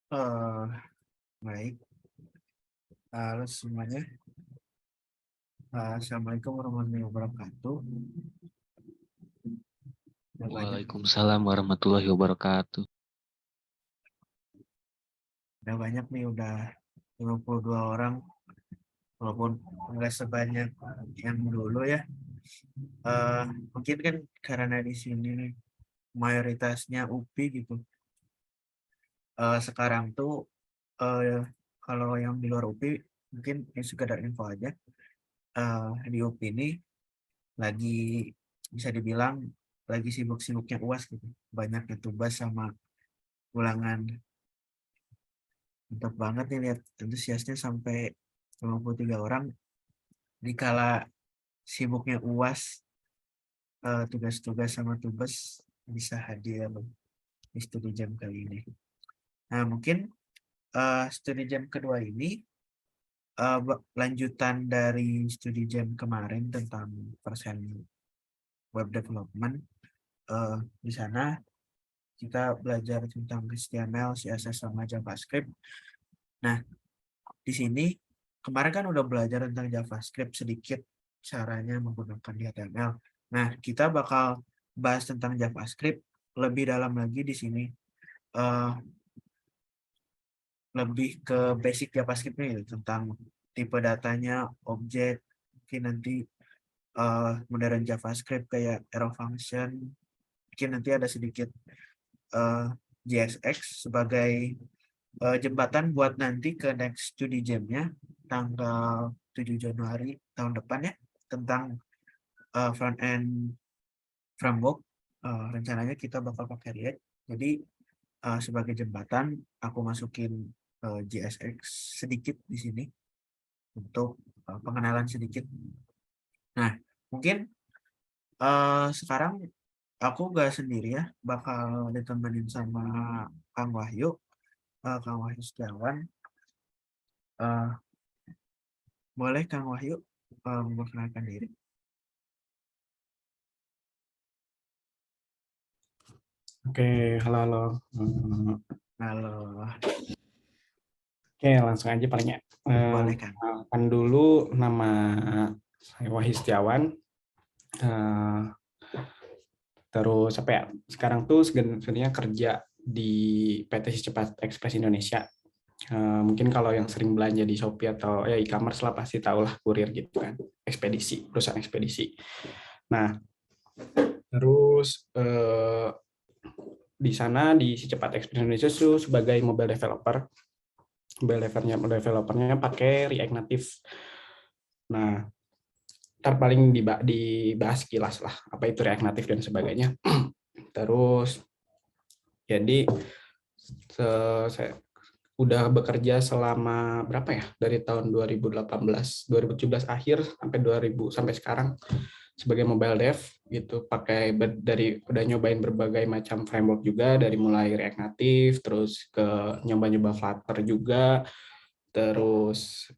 Eh, Baik, halo semuanya. Assalamualaikum warahmatullahi wabarakatuh. Udah banyak, Waalaikumsalam warahmatullahi wabarakatuh. udah 52 orang, walaupun nggak sebanyak yang dulu ya. Eh, Mungkin kan karena di sini mayoritasnya UPI gitu. Sekarang tuh eh, kalau yang di luar UPI mungkin ini sekedar info aja. Di UPI ini lagi bisa dibilang lagi sibuk-sibuknya UAS gitu. Banyak yang tugas sama ulangan. Mantap banget nih lihat antusiasnya sampai 53 orang di kala sibuknya UAS, tugas-tugas sama tugas bisa hadir di studi jam kali ini. Nah, mungkin studi jam kedua ini lanjutan dari studi jam kemarin tentang persen web development. Di sana kita belajar tentang HTML, CSS, sama JavaScript. Nah, di sini kemarin kan udah belajar tentang JavaScript sedikit caranya menggunakan HTML. Nah, kita bakal bahas tentang JavaScript lebih dalam lagi di sini. eh, Lebih ke basic JavaScript-nya gitu, tentang tipe datanya, objek, mungkin nanti modern JavaScript kayak arrow function, mungkin nanti ada sedikit eh, JSX sebagai jembatan buat nanti ke next studi jam-nya tanggal 7 Januari tahun depan ya, tentang front end framework. Rencananya kita bakal pakai React. Jadi sebagai jembatan aku masukin JSX sedikit di sini untuk pengenalan sedikit. Nah, mungkin sekarang aku gak sendiri ya, bakal ditemenin sama Kang Wahyu, Kang Wahyu Setiawan. Eh, Boleh Kang Wahyu memperkenalkan diri? Oke, halo, halo. Halo, Oke, langsung aja palingnya. boleh Kang. Kenalkan dulu, nama saya Wahyu Setiawan. Terus apa ya? Sekarang tuh sebenarnya kerja di PT Si Cepat Ekspres Indonesia. Mungkin kalau yang sering belanja di Shopee atau ya e-commerce lah pasti tahu lah, kurir gitu kan, ekspedisi, perusahaan ekspedisi. Nah, terus di sana di Si Cepat Ekspres Indonesia itu sebagai mobile developer. Developernya pakai React Native. Nah, ntar paling dibahas kilas lah apa itu React Native dan sebagainya. Terus jadi saya udah bekerja selama berapa ya, dari tahun 2018 2017 akhir sampai 2000 sampai sekarang sebagai mobile dev gitu, pakai dari udah nyobain berbagai macam framework juga, dari mulai React Native terus ke nyoba-nyoba Flutter juga, terus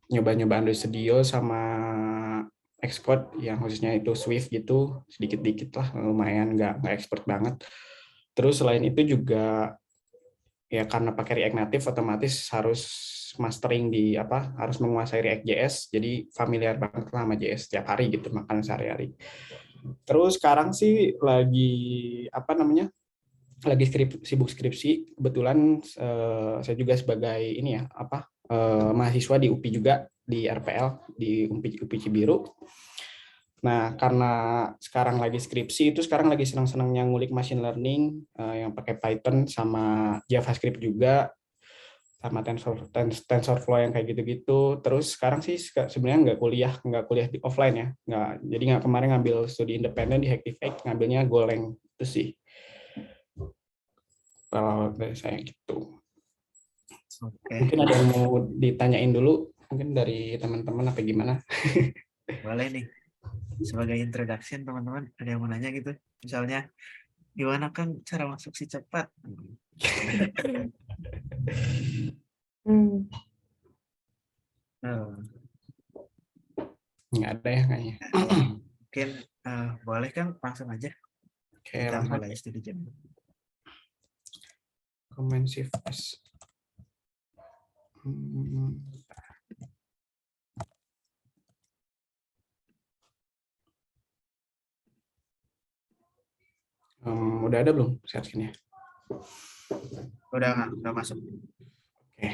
nyoba-nyoba Android Studio sama Xcode yang khususnya itu Swift gitu, sedikit-dikit lah, lumayan nggak expert banget. Terus selain itu juga ya karena pakai React Native otomatis harus mastering harus menguasai React.js, jadi familiar banget lah sama JS setiap hari gitu, makan sehari-hari. Terus sekarang sih lagi sibuk skripsi. Kebetulan saya juga sebagai mahasiswa di UPI juga, di RPL di UPI Cibiru. Nah, karena sekarang lagi skripsi itu, sekarang lagi senang-senangnya ngulik machine learning yang pakai Python sama JavaScript juga, sama TensorFlow yang kayak gitu-gitu. Terus sekarang sih sebenarnya nggak kuliah di offline ya, jadi nggak, kemarin ngambil studi independen di Hacktivate, ngambilnya Golang itu sih kalau dari saya gitu. Oke, Mungkin ada yang mau ditanyain dulu, mungkin dari teman-teman apa gimana? boleh nih. Sebagai introduction teman-teman, ada yang mau nanya gitu? Misalnya, gimana Kang cara masuk si cepat? Eh, Nggak ada ya kayaknya. Mungkin boleh Kang langsung aja Oke, kita langsung mulai studi jam. Comprehensive. Udah ada belum share screen-nya? Udah masuk. Oke,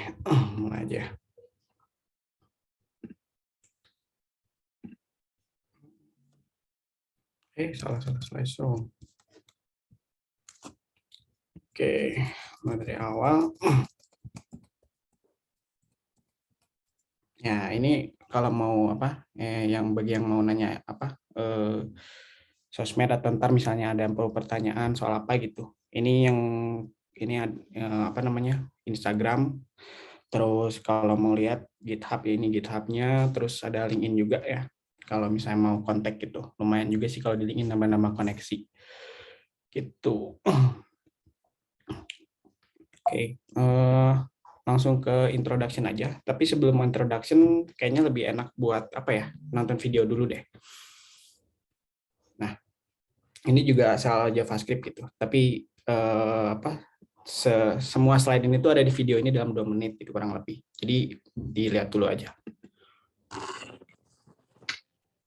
mulai aja. Salah slideshow. Oke, mulai dari awal. Ya, ini kalau mau bagi yang mau nanya sosmed atau ntar misalnya ada yang perlu pertanyaan soal apa gitu. Ini Instagram. Terus kalau mau lihat GitHub, ini GitHub-nya, terus ada LinkedIn juga ya. Kalau misalnya mau kontak gitu, lumayan juga sih kalau di LinkedIn nambah-nambah koneksi. Gitu. Oke, langsung ke introduction aja. Tapi sebelum introduction, kayaknya lebih enak buat nonton video dulu deh. Nah, ini juga soal JavaScript gitu. Tapi semua slide ini tuh ada di video ini dalam 2 menit gitu kurang lebih. Jadi dilihat dulu aja.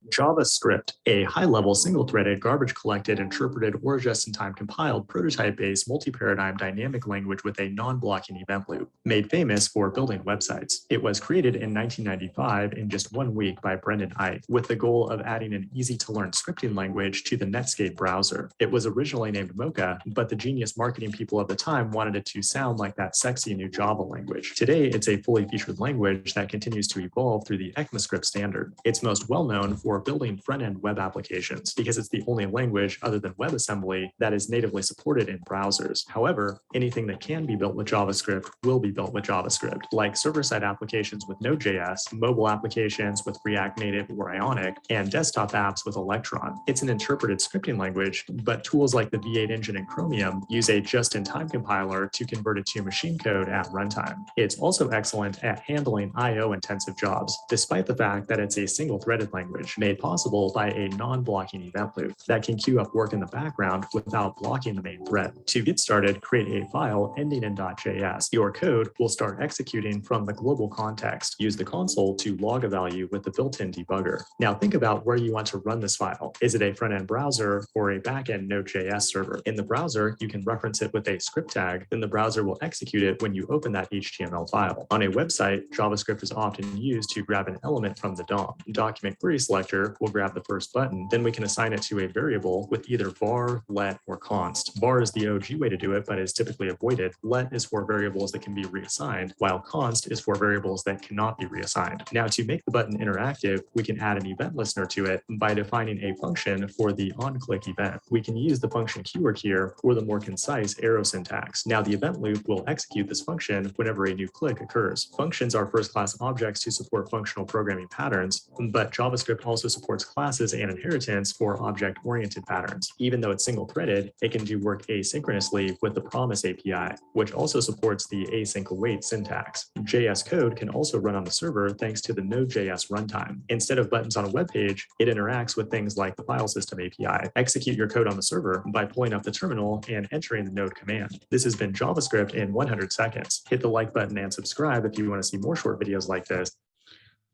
JavaScript, a high-level single-threaded, garbage-collected, interpreted, or just-in-time compiled, prototype-based, multi-paradigm dynamic language with a non-blocking event loop, made famous for building websites. It was created in 1995 in just 1 week by Brendan Eich, with the goal of adding an easy-to-learn scripting language to the Netscape browser. It was originally named Mocha, but the genius marketing people of the time wanted it to sound like that sexy new Java language. Today, it's a fully featured language that continues to evolve through the ECMAScript standard. It's most well-known for building front-end web applications because it's the only language other than WebAssembly that is natively supported in browsers. However, anything that can be built with JavaScript will be built with JavaScript, like server-side applications with Node.js, mobile applications with React Native or Ionic, and desktop apps with Electron. It's an interpreted scripting language, but tools like the V8 engine and Chromium use a just-in-time compiler to convert it to machine code at runtime. It's also excellent at handling I/O-intensive jobs, despite the fact that it's a single-threaded language made possible by a non-blocking event loop that can queue up work in the background without blocking the main thread. To get started, create a file ending in .js. Your code will start executing from the global context. Use the console to log a value with the built-in debugger. Now think about where you want to run this file. Is it a front-end browser or a back-end Node.js server? In the browser, you can reference it with a script tag, then the browser will execute it when you open that HTML file. On a website, JavaScript is often used to grab an element from the DOM. Document query selector will grab the first button, then we can assign it to a variable with either var, let, or const. Var is the OG way to do it, but is typically avoided. Let is for variables that can be reassigned, while const is for variables that cannot be reassigned. Now, to make the button interactive, we can add an event listener to it by defining a function for the on-click event. We can use the function keyword here or the more concise arrow syntax. Now, the event loop will execute this function whenever a new click occurs. Functions are first-class objects to support functional programming patterns, but JavaScript also supports classes and inheritance for object-oriented patterns. Even though it's single-threaded, it can do work asynchronously with the Promise API, which also supports the async await syntax. JS code can also run on the server thanks to the Node.js runtime. Instead of buttons on a web page, it interacts with things like the file system API. Execute your code on the server by pulling up the terminal and entering the node command. This has been JavaScript in 100 seconds. Hit the like button and subscribe if you want to see more short videos like this.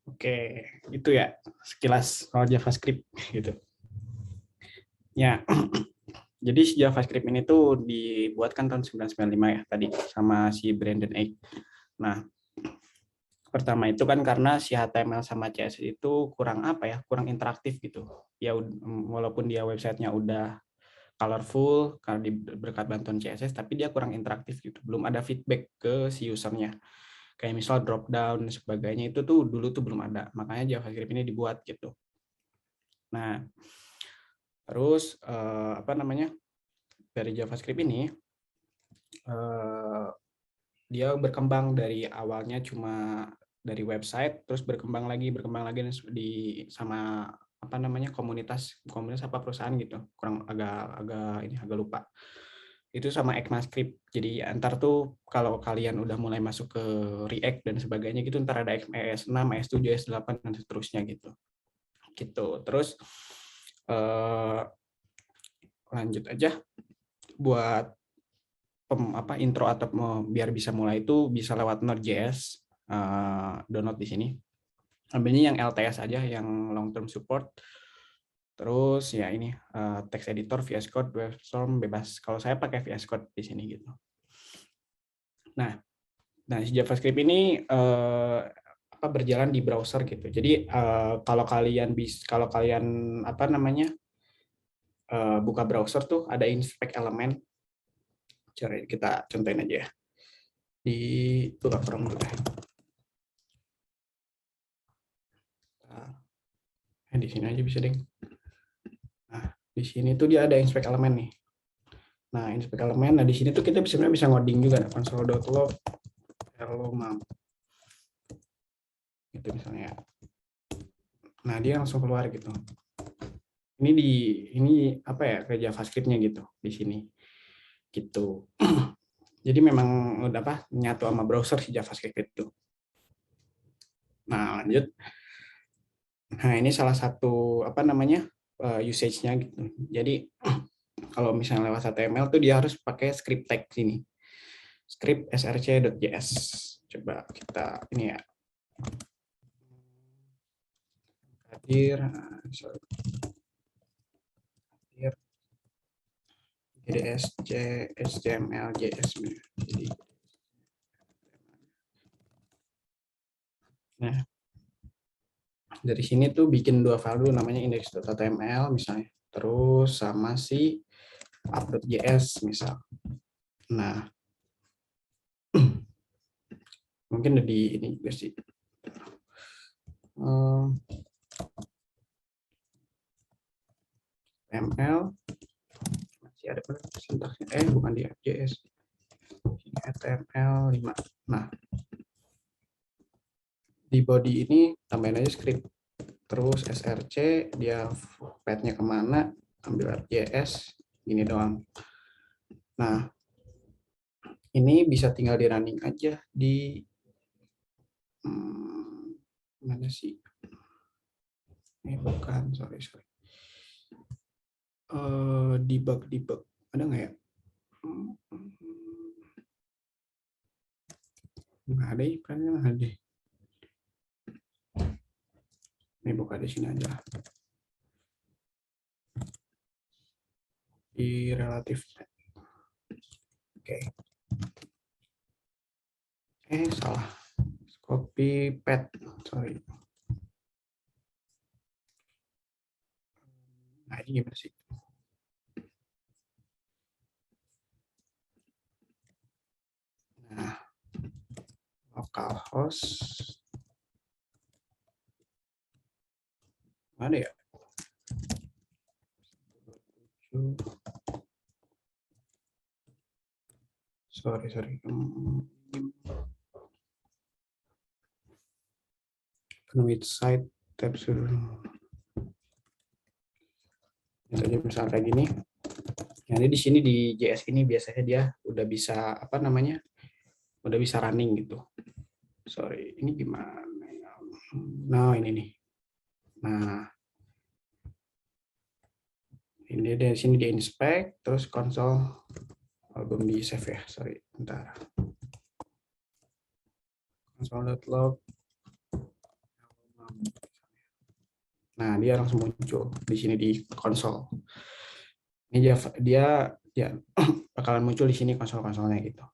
Oke, itu ya sekilas soal JavaScript gitu. Ya, jadi JavaScript ini tuh dibuatkan tahun 1995 ya tadi sama si Brendan Eich. Nah, pertama itu kan karena si HTML sama CSS itu kurang kurang interaktif gitu. Ya walaupun dia websitenya udah colorful karena berkat bantuan CSS, tapi dia kurang interaktif gitu. Belum ada feedback ke si usernya. Kayak misal drop down dan sebagainya itu tuh dulu tuh belum ada, makanya JavaScript ini dibuat gitu. Nah, terus dari JavaScript ini dia berkembang dari awalnya cuma dari website, terus berkembang lagi sama komunitas apa perusahaan gitu, kurang agak lupa. Itu sama ECMAScript. Jadi antar tuh kalau kalian udah mulai masuk ke React dan sebagainya gitu, ntar ada ES6, ES7, ES8 dan seterusnya gitu. Terus lanjut aja buat intro atau biar bisa mulai itu bisa lewat Node.js. download di sini. Ambilnya yang LTS aja, yang long term support. Terus ya ini text editor, VS Code, WebStorm bebas. Kalau saya pakai VS Code di sini gitu. Nah si JavaScript ini berjalan di browser gitu. Jadi kalau kalian buka browser tuh ada inspect element. Coba kita contohin aja ya. Di buka Chrome dulu deh. Di sini aja bisa deh. Nah, di sini tuh dia ada inspect element nih. Nah, inspect element. Nah, di sini tuh kita sebenarnya bisa ngoding juga. Nah, console.log hello mom. Gitu misalnya. Nah, dia langsung keluar gitu. Ini apa ya, ke JavaScript-nya gitu di sini. Gitu. Jadi memang udah nyatu sama browser si JavaScript itu. Nah, lanjut. Nah, ini salah satu usage-nya gitu. Jadi kalau misalnya lewat HTML tuh dia harus pakai script tag sini. Script src.js. Coba kita ini ya. Hadir JSC HTML JS. Jadi nah, dari sini tuh bikin dua file dulu, namanya index.html misalnya, terus sama si app.js misal. Nah, mungkin di ini juga sih. HTML masih ada sintaksnya, bukan di app.js. HTML 5. Nah, di body ini tambahin aja script. Terus src, dia path-nya kemana, ambil app.js, ini doang. Nah, ini bisa tinggal di running aja di mana sih? Ini bukan, sorry. Debug ada nggak ya? Nggak ada, kan nggak ada. Ini buka di sini aja. Di relatif. Oke. Salah. Copy path, sorry. Nah, ini gimana sih? Nah, localhost. Ada ya? Sorry. Penuh site tab suruh. Jadi misalnya kayak gini. Jadi di sini di JS ini biasanya dia udah bisa udah bisa running gitu. Sorry, ini gimana? Nah, ini nih. Nah, ini dari sini di inspect, terus console belum di save ya, sorry, bentar. Console.log. Nah, dia langsung muncul di sini di konsol. Ini dia bakalan muncul di sini konsol-konsolnya gitu.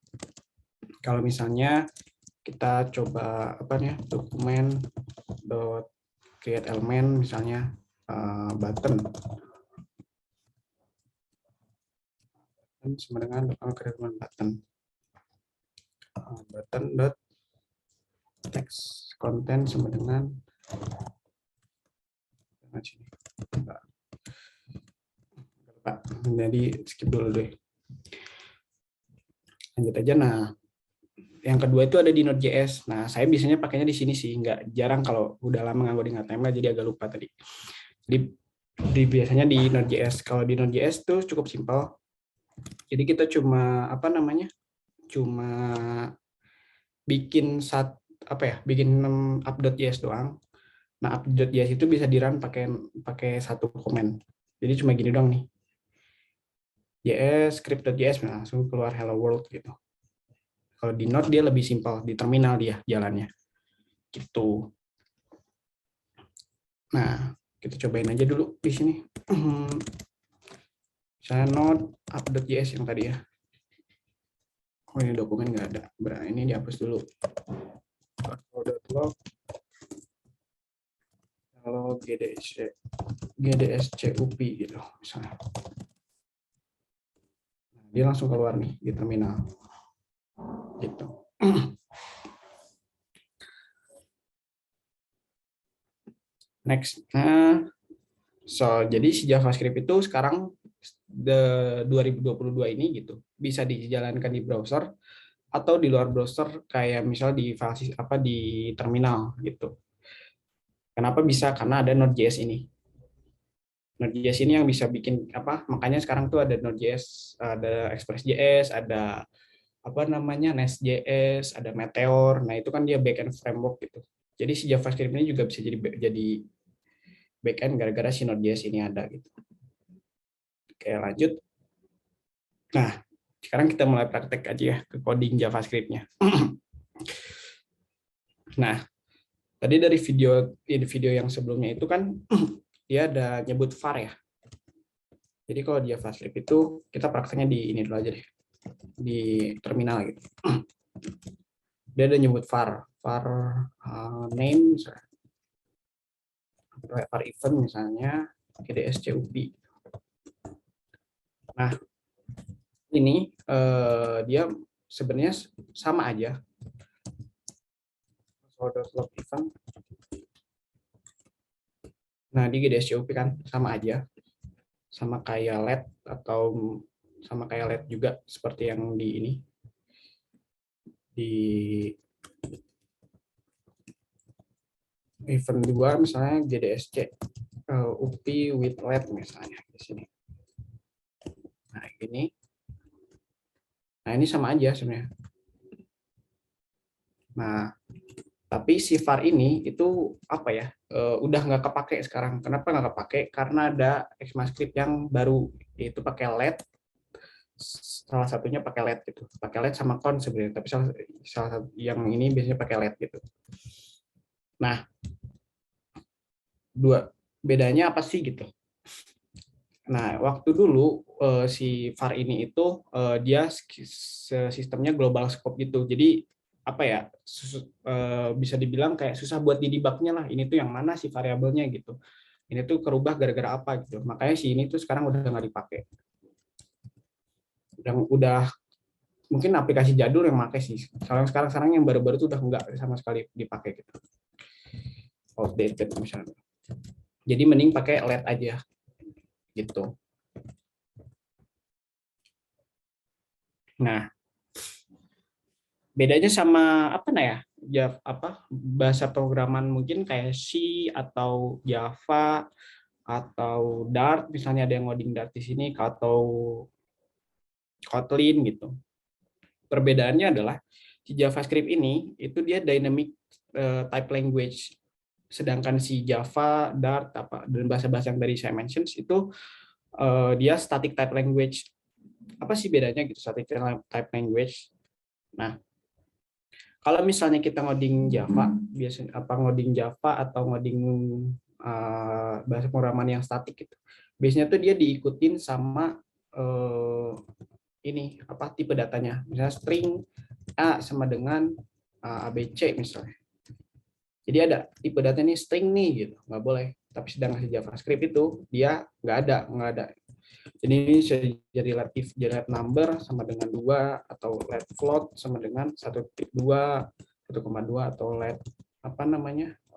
Kalau misalnya kita coba dokumen .create element misalnya button sama dengan create button dot text content sama dengan sini. Jadi skip dulu deh. Lanjut aja. Nah, yang kedua itu ada di Node.js. Nah, saya biasanya pakainya di sini sih, nggak jarang kalau udah lama nggak ngoding HTML, jadi agak lupa tadi. Jadi biasanya di Node.js. Kalau di Node.js tuh cukup simpel. Jadi kita cuma cuma bikin bikin app.js doang. Nah, app.js itu bisa di-run pakai satu komen. Jadi cuma gini doang nih. JS script.js langsung keluar hello world gitu. Kalau di Node dia lebih simpel, di terminal dia jalannya. Gitu. Nah, kita cobain aja dulu di sini. Saya Node app.js yang tadi ya. Oh, ini dokumen nggak ada. Berarti ini dihapus dulu. Log kalau GDSCUP gitu misalnya. Dia langsung keluar nih di terminal. Gitu. Next. Nah, jadi si JavaScript itu sekarang 2022 ini gitu bisa dijalankan di browser atau di luar browser kayak misal di di terminal gitu. Kenapa bisa? Karena ada Node.js ini. Node.js ini yang bisa bikin apa? Makanya sekarang tuh ada Node.js, ada Express.js, ada apa namanya Nest.js, ada Meteor. Nah, itu kan dia backend framework gitu. Jadi si JavaScript ini juga bisa jadi backend gara-gara si Node.js ini ada gitu. Oke, lanjut. Nah, sekarang kita mulai praktek aja ya ke coding JavaScript-nya. Nah, tadi dari video yang sebelumnya itu kan dia ada nyebut var ya. Jadi kalau di JavaScript itu kita prakteknya di ini dulu aja deh. Di terminal gitu. Dia ada nyebut var name misalnya. Var event misalnya GDSCUP. Nah, ini dia sebenarnya sama aja. Log event. Nah, di GDSCUP kan sama aja. Sama kayak LED atau sama kayak LED juga seperti yang di ini. Di event 2 misalnya GDSC UP with LED misalnya di sini. Nah, ini. Nah, ini sama aja sebenarnya. Nah, tapi si var ini itu apa ya? Udah nggak kepake sekarang. Kenapa nggak kepake? Karena ada ECMAScript yang baru, yaitu pakai LED. Salah satunya pakai LED gitu. Pakai LED sama con sebenarnya, tapi salah satu yang ini biasanya pakai LED gitu. Nah, bedanya apa sih gitu? Nah, waktu dulu si var ini itu dia sistemnya global scope gitu. Jadi apa ya bisa dibilang kayak susah buat didebugnya lah. Ini tuh yang mana sih variabelnya gitu. Ini tuh kerubah gara-gara apa gitu. Makanya si ini tuh sekarang udah nggak dipakai. Udah mungkin aplikasi jadul yang pakai sih. Sekarang yang baru-baru tuh udah nggak sama sekali dipakai gitu. Outdated misalnya. Jadi mending pakai LED aja gitu. Nah, bedanya sama apa ya bahasa programan mungkin kayak C atau Java atau Dart, misalnya ada yang ngoding Dart di sini, atau Kotlin gitu. Perbedaannya adalah si JavaScript ini itu dia dynamic type language, sedangkan si Java, Dart dan bahasa-bahasa yang tadi saya mention itu dia static type language. Apa sih bedanya gitu static type language? Nah, kalau misalnya kita ngoding Java, biasanya ngoding Java atau ngoding bahasa pemrograman yang statik gitu. Biasanya tuh dia diikutin sama ini tipe datanya. Misalnya string A sama dengan ABC misalnya. Jadi ada tipe data ini string nih gitu, nggak boleh. Tapi sedangkan si JavaScript itu dia nggak ada. Jadi ini bisa jadi let number sama dengan 2, atau let float sama dengan 1.2, 1,2, atau let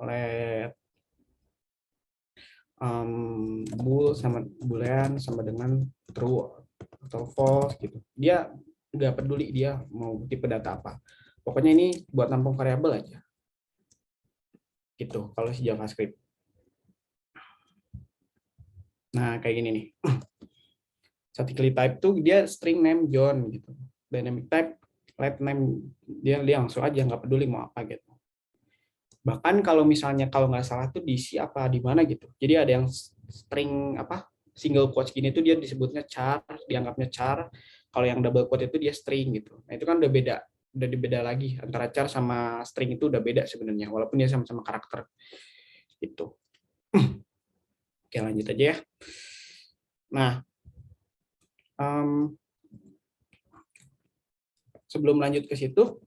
let boolean sama dengan true atau false gitu. Dia nggak peduli dia mau tipe data apa. Pokoknya ini buat nampung variabel aja. Gitu kalau si JavaScript. Nah, kayak gini nih. Statically type tuh dia string name John gitu. Dynamic type let name dia langsung aja nggak peduli mau apa gitu. Bahkan kalau misalnya kalau nggak salah tuh di C apa di mana gitu. Jadi ada yang string single quotes gini tuh dia disebutnya char, dianggapnya char. Kalau yang double quote itu dia string gitu. Nah, itu kan udah beda. udah dibeda lagi antara char sama string itu udah beda sebenarnya walaupun dia sama-sama karakter itu. Oke, lanjut aja ya. Nah, sebelum lanjut ke situ,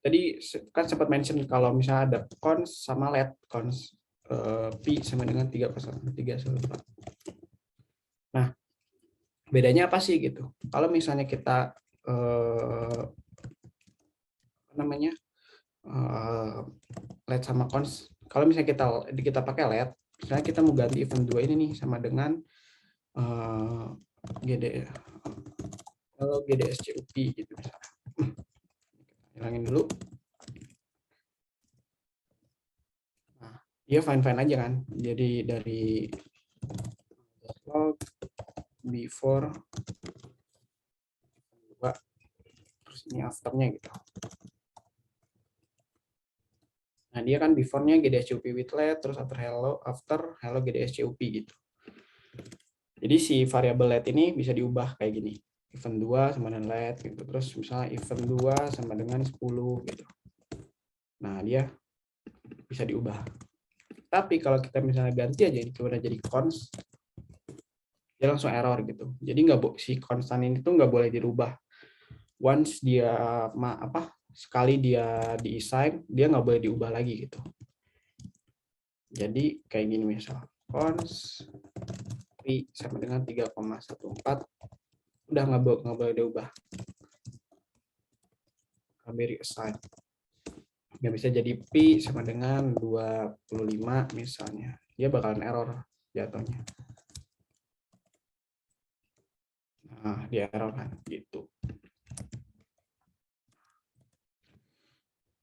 tadi kan sempat mention kalau misalnya ada cons sama let, cons pi sama dengan 3,314. Nah, bedanya apa sih gitu? Kalau misalnya kita let sama cons, kalau misalnya kita pakai let, misalnya kita mau ganti event 2 ini nih sama dengan GDSCUP gitu misalnya. Hilangin dulu. Nah, dia fine-fine aja kan. Jadi dari log before terus ini afternya gitu. Nah, dia kan before-nya GDSCUP with let, terus after hello GDSCUP gitu. Jadi si variabel let ini bisa diubah kayak gini. Event 2 sama dengan let gitu. Terus misalnya event 2 sama dengan 10 gitu. Nah, dia bisa diubah. Tapi kalau kita misalnya ganti aja jadi cons, dia langsung error gitu. Jadi si konstan ini tuh nggak boleh dirubah. Once dia sekali dia di-assign, dia nggak boleh diubah lagi gitu. Jadi kayak gini misal, cons pi sama dengan 3,14 udah nggak boleh diubah. Kami reassign. Nggak bisa jadi pi sama dengan 25 misalnya. Dia bakalan error jatuhnya. Nah, dia error kan gitu.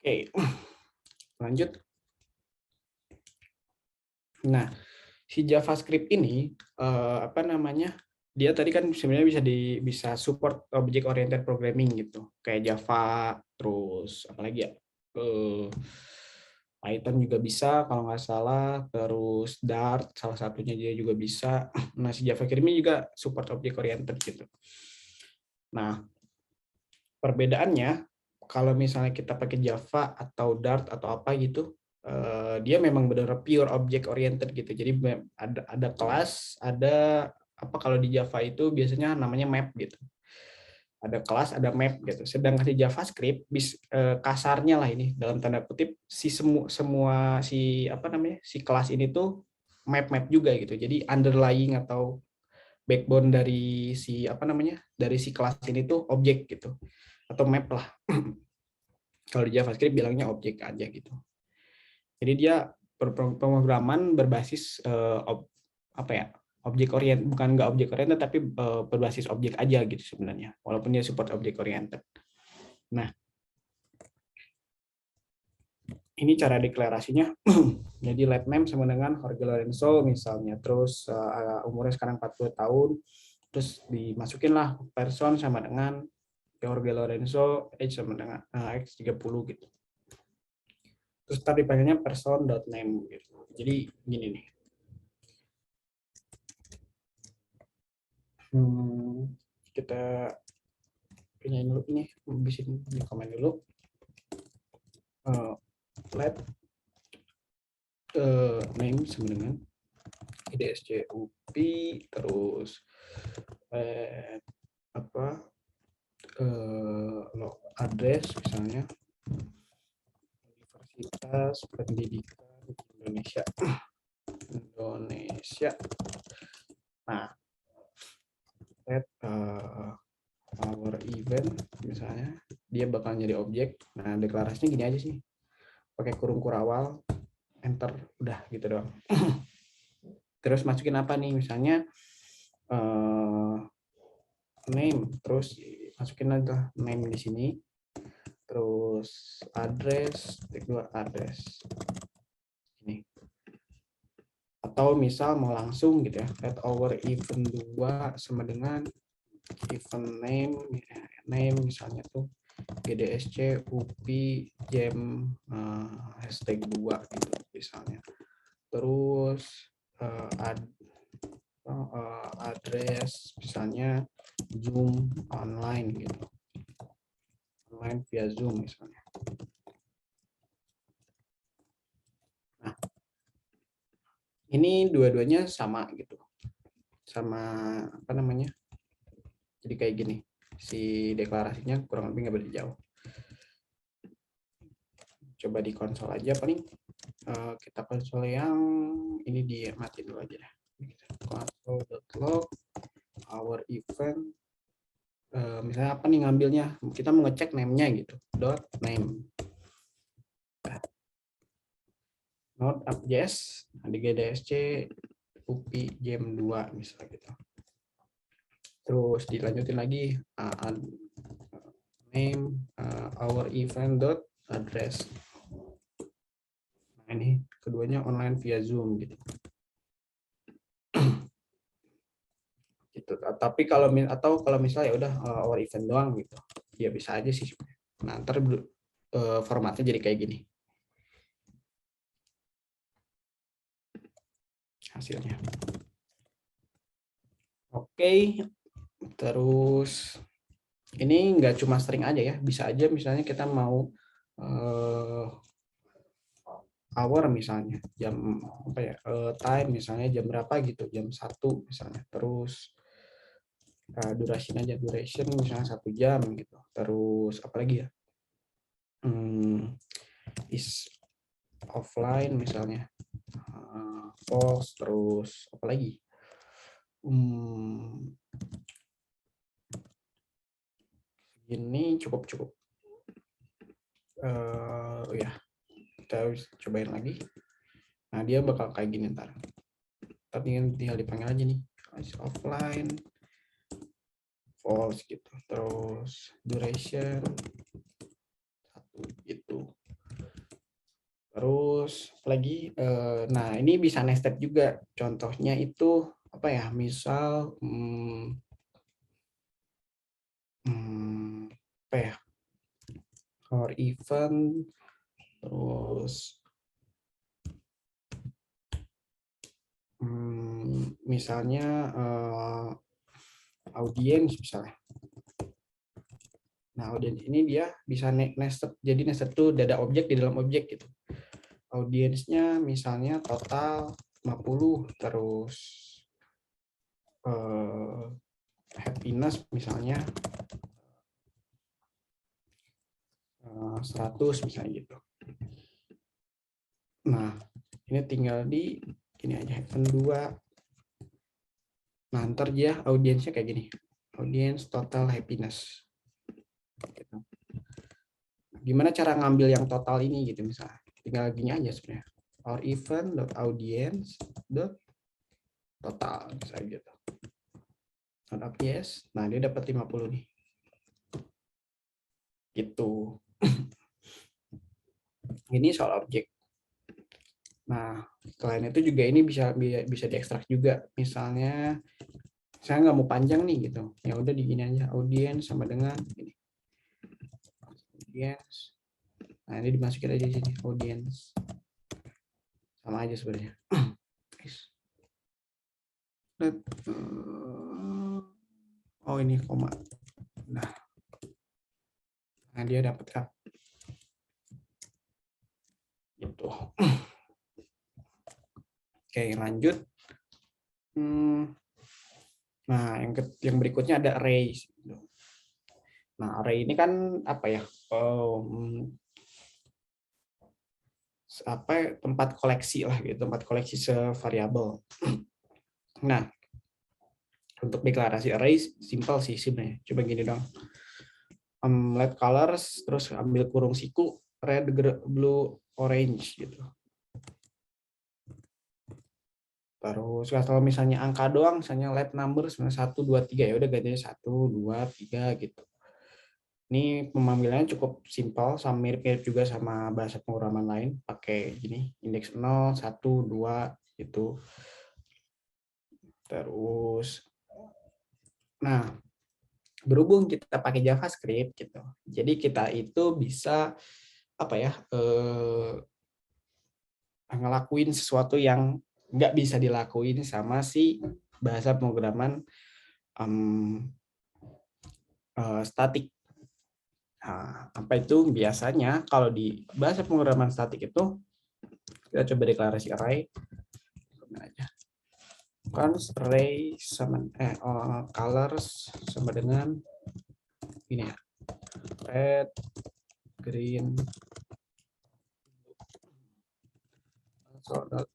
Oke, lanjut. Nah, si JavaScript ini dia tadi kan sebenarnya bisa support object oriented programming gitu, kayak Java, terus apalagi ya, Python juga bisa kalau nggak salah, terus Dart salah satunya dia juga bisa. Nah, si JavaScript ini juga support object oriented gitu. Nah, perbedaannya kalau misalnya kita pakai Java atau Dart atau apa gitu, dia memang benar pure object oriented gitu. Jadi ada kelas, ada kalau di Java itu biasanya namanya map gitu. Ada kelas, ada map gitu. Sedangkan di JavaScript kasarnya lah ini dalam tanda kutip si kelas ini tuh map juga gitu. Jadi underlying atau backbone dari dari si kelas ini tuh objek gitu atau map lah. Kalau di JavaScript bilangnya objek aja gitu. Jadi dia pemrograman berbasis objek oriented, bukan nggak objek oriented tapi berbasis objek aja gitu sebenarnya, walaupun dia support objek oriented. Nah, ini cara deklarasinya. Jadi let name sama dengan Jorge Lorenzo misalnya, terus umurnya sekarang 40 tahun, terus dimasukin lah person sama dengan Jorge Lorenzo, age sama dengan X 30 gitu. Terus tadi dipanggilnya person.name gitu. Jadi gini nih. Kita pindahin dulu ini, habisin di komen dulu. Let name sama dengan GDSCUP, terus address misalnya Universitas Pendidikan Indonesia. Nah, let our event misalnya dia bakal jadi objek. Nah, deklarasinya gini aja sih, pakai kurung kurawal, enter, udah gitu doang. Terus masukin apa nih, misalnya name, terus masukin aja name di sini, terus address, address ini. Atau misal mau langsung gitu ya, let our event 2 sama dengan event name misalnya tuh GDSC UPI jam hashtag 2 gitu misalnya. Terus address misalnya Zoom online gitu. online via Zoom misalnya. Nah, ini dua-duanya sama gitu, sama apa namanya? Jadi kayak gini, si deklarasinya kurang lebih nggak beda jauh. Coba di konsol aja paling. Kita konsol yang ini dimatiin dulu aja deh. Console.log our event. Misalnya apa nih ngambilnya? Kita mau ngecek name-nya gitu. .name. Node.js, DGDSC, UPI Jam 2 misalnya gitu. Terus dilanjutin lagi name our event address. Nah, ini keduanya online via Zoom gitu. Gitu. Tapi kalau misalnya ya udah our event doang gitu. Ya bisa aja sih. Nah, ntar formatnya jadi kayak gini. Hasilnya. Oke. Terus ini nggak cuma string aja ya, bisa aja misalnya kita mau hour misalnya, jam apa ya, time misalnya jam berapa gitu, jam 1 misalnya. Terus duration aja, duration misalnya 1 jam gitu. Terus apa lagi ya, is offline misalnya, false. Terus apa lagi, ini cukup ya, kita cobain lagi. Nah, dia bakal kayak gini ntar. Tapi tinggal dipanggil aja nih, is offline false gitu. Terus duration 1 gitu. Terus lagi, nah ini bisa nested juga. Contohnya itu apa ya? Misal apa ya? Or event, terus misalnya audience misalnya. Nah, audience ini dia bisa nested. Jadi nested tuh ada objek di dalam objek gitu. Audiensnya misalnya total 50, terus happiness misalnya 100 misalnya gitu. Nah, ini tinggal di ini aja, event 2. Nah, ntar dia audiensnya kayak gini. Audience total happiness. Gitu. Gimana cara ngambil yang total ini gitu misalnya. Tinggal gini aja sebenarnya. Our event.audience.total misalnya gitu. .js. Nah, dia dapat 50 nih. Gitu. Ini soal objek. Nah, selain itu juga ini bisa diekstrak juga. Misalnya saya nggak mau panjang nih gitu. Ya udah di gini aja, audience sama dengan ini. Audience. Nah, ini dimasukin aja di sini, audience. Sama aja sebenarnya. Oh, ini koma. Nah, dia dapat kan. Gitu. Oke, lanjut. Nah, yang berikutnya ada array. Nah, array ini kan apa ya? Tempat koleksi lah gitu, tempat koleksi sevariabel. Nah, untuk deklarasi array simpel sih sebenarnya. Coba gini dong. Let colors, terus ambil kurung siku, red, blue, orange gitu. Terus kalau misalnya angka doang, misalnya let number 1, 2, 3, ya udah gantinya 1, 2, 3 gitu. Ini pemanggilannya cukup simpel, sama mirip-mirip juga sama bahasa pemrograman lain, pakai gini, indeks 0, 1, 2 gitu. Terus nah, berhubung kita pakai JavaScript gitu. Jadi kita itu bisa apa ya? Ngelakuin sesuatu yang nggak bisa dilakuin sama si bahasa pemrograman statik. Nah, apa itu biasanya kalau di bahasa pemrograman statik itu kita coba deklarasi array aja. Const array sama colors sama dengan ini ya, red, green,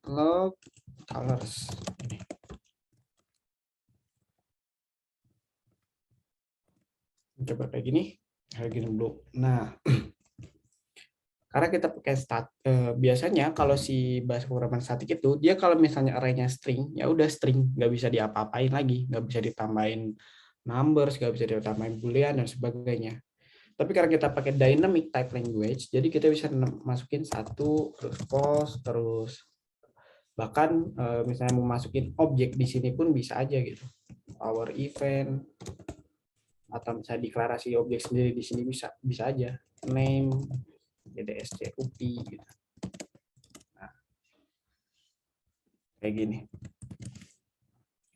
log colors ini. Coba kayak gini, green blue. Nah, karena kita pakai biasanya kalau si bahasa pemrograman statik itu dia kalau misalnya array-nya string, ya udah string, nggak bisa diapa-apain lagi, nggak bisa ditambahin numbers, nggak bisa ditambahin boolean dan sebagainya. Tapi karena kita pakai dynamic type language, jadi kita bisa masukin satu, terus false, terus bahkan misalnya mau masukin objek di sini pun bisa aja gitu. Our event atau misalnya deklarasi objek sendiri di sini bisa aja. Name, JDSCUP gitu. Nah, kayak gini.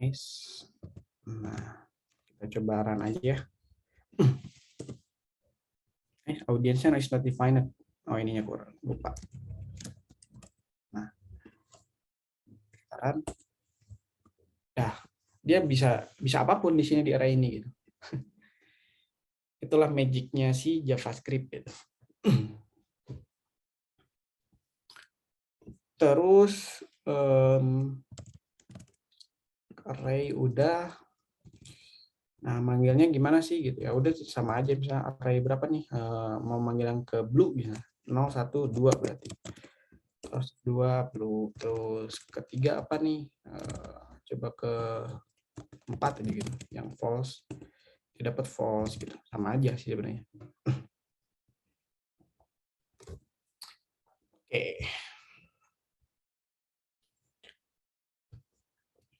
Yes. Nah, kita coba run aja ya. Audiensnya is not defined. Oh, ininya kurang lupa. Nah, run. Nah, dia bisa apapun di sini di array ini gitu. Itulah magicnya si JavaScript gitu. Terus array udah. Nah, manggilnya gimana sih gitu ya? Udah sama aja, misalnya array berapa nih? Mau manggil yang ke blue bisa 0 1 2 berarti. Terus 2 blue, terus ketiga apa nih? Coba ke 4 ini gitu. Yang false. Dia dapat false gitu. Sama aja sih sebenarnya. Oke.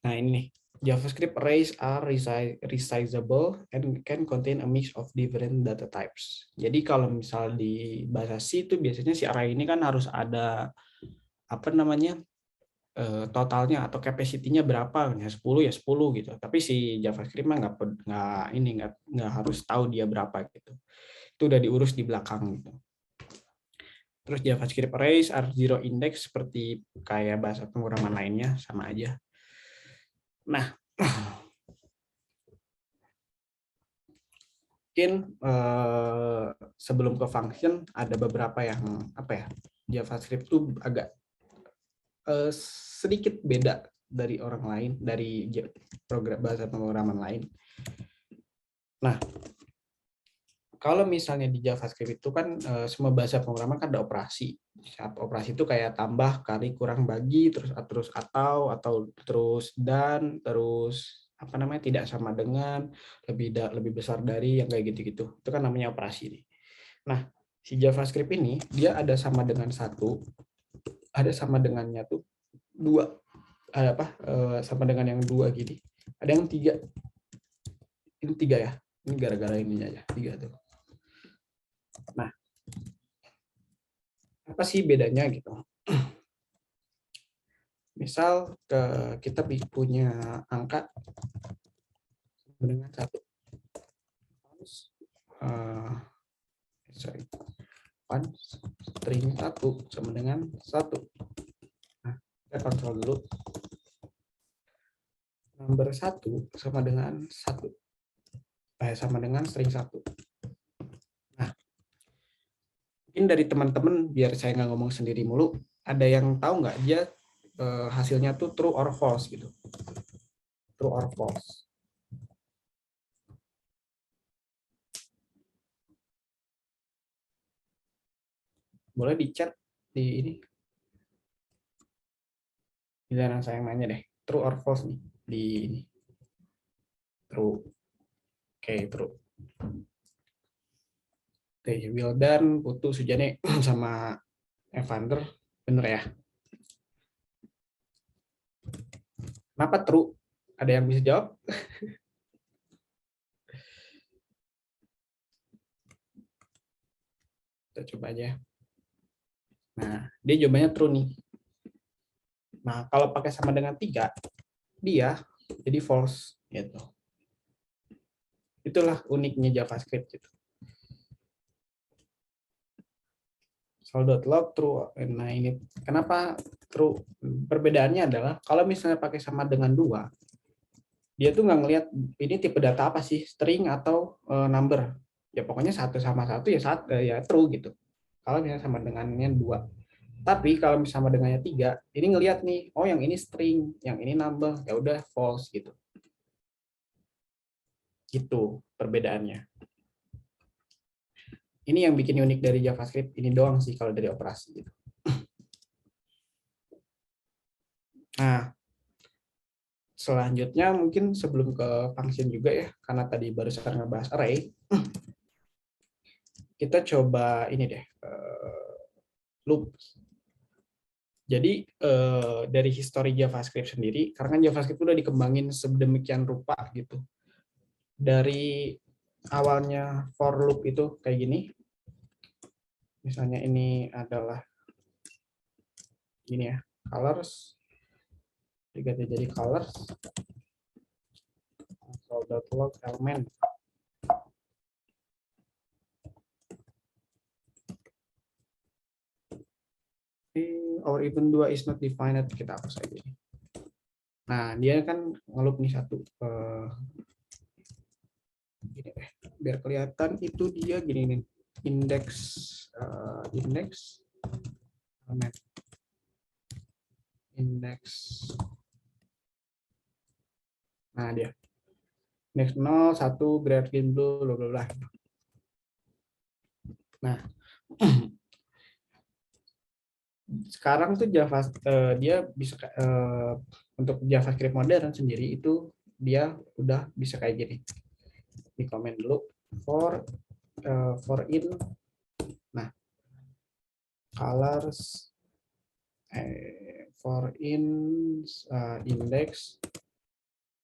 Nah, ini nih. JavaScript arrays are resizable and can contain a mix of different data types. Jadi kalau misal di bahasa C itu biasanya si array ini kan harus ada apa namanya totalnya atau capacity-nya berapa, ya 10 ya 10 gitu. Tapi si JavaScript mah nggak harus tahu dia berapa gitu. Itu udah diurus di belakang gitu. Terus JavaScript arrays are zero index seperti kayak bahasa pemrograman lainnya, sama aja. Nah, mungkin sebelum ke function ada beberapa yang apa ya, JavaScript tuh agak sedikit beda dari orang lain, dari bahasa pemrograman lain. Nah, kalau misalnya di JavaScript itu kan semua bahasa pemrograman kan ada operasi. Operasi itu kayak tambah, kali, kurang, bagi, terus atau terus dan, terus apa namanya, tidak sama dengan, lebih besar dari, yang kayak gitu-gitu. Itu kan namanya operasi nih. Nah, si JavaScript ini dia ada sama dengan satu, ada sama dengannya tuh dua, ada apa sama dengan yang dua gini, ada yang tiga, ini tiga ya, ini gara-gara ininya aja tiga tuh. Nah, apa sih bedanya gitu? Misal kita punya angka dengan satu, string satu sama dengan satu. Nah, kita kontrol dulu. Number satu sama dengan satu, sama dengan string satu. Nah, mungkin dari teman-teman, biar saya nggak ngomong sendiri mulu, ada yang tahu nggak dia hasilnya tuh true or false gitu? True or false? Boleh di chat di ini. Giliran saya yang nanya deh, true or false nih di ini. True. Oke, true. Oke, Wildan, Putu, Sujane sama Evander, bener ya? Kenapa true? Ada yang bisa jawab? Kita coba aja. Nah, dia jawabannya true nih. Nah, kalau pakai sama dengan 3, dia jadi false gitu. Itulah uniknya JavaScript gitu. console.log true. Nah, ini kenapa true? Perbedaannya adalah kalau misalnya pakai sama dengan 2, dia tuh nggak ngelihat ini tipe data apa sih, string atau number. Ya pokoknya 1 sama 1 ya ya true gitu. Kalau misalnya sama dengannya 2. Tapi kalau misalnya sama dengannya 3, ini ngelihat nih, oh yang ini string, yang ini number, ya udah false gitu. Gitu perbedaannya. Ini yang bikin unik dari JavaScript, ini doang sih kalau dari operasi gitu. Nah, selanjutnya mungkin sebelum ke function juga ya, karena tadi barusan ngebahas array, kita coba ini deh, loop. Jadi dari histori JavaScript sendiri, karena JavaScript udah dikembangin sedemikian rupa gitu. Dari awalnya for loop itu kayak gini. Misalnya ini adalah gini ya, colors. Diganti jadi colors. Console.log element. Or even 2 is not defined, kita hapus aja. Nah, dia kan ngeloop nih satu. Gini deh, biar kelihatan itu dia gini nih. Index element. Index. Nah, dia. Index 0, 1, gradient blue, bla bla bla. Nah, sekarang tuh dia bisa untuk JavaScript modern sendiri itu dia udah bisa kayak gini. Di komen dulu for in, nah colors for in index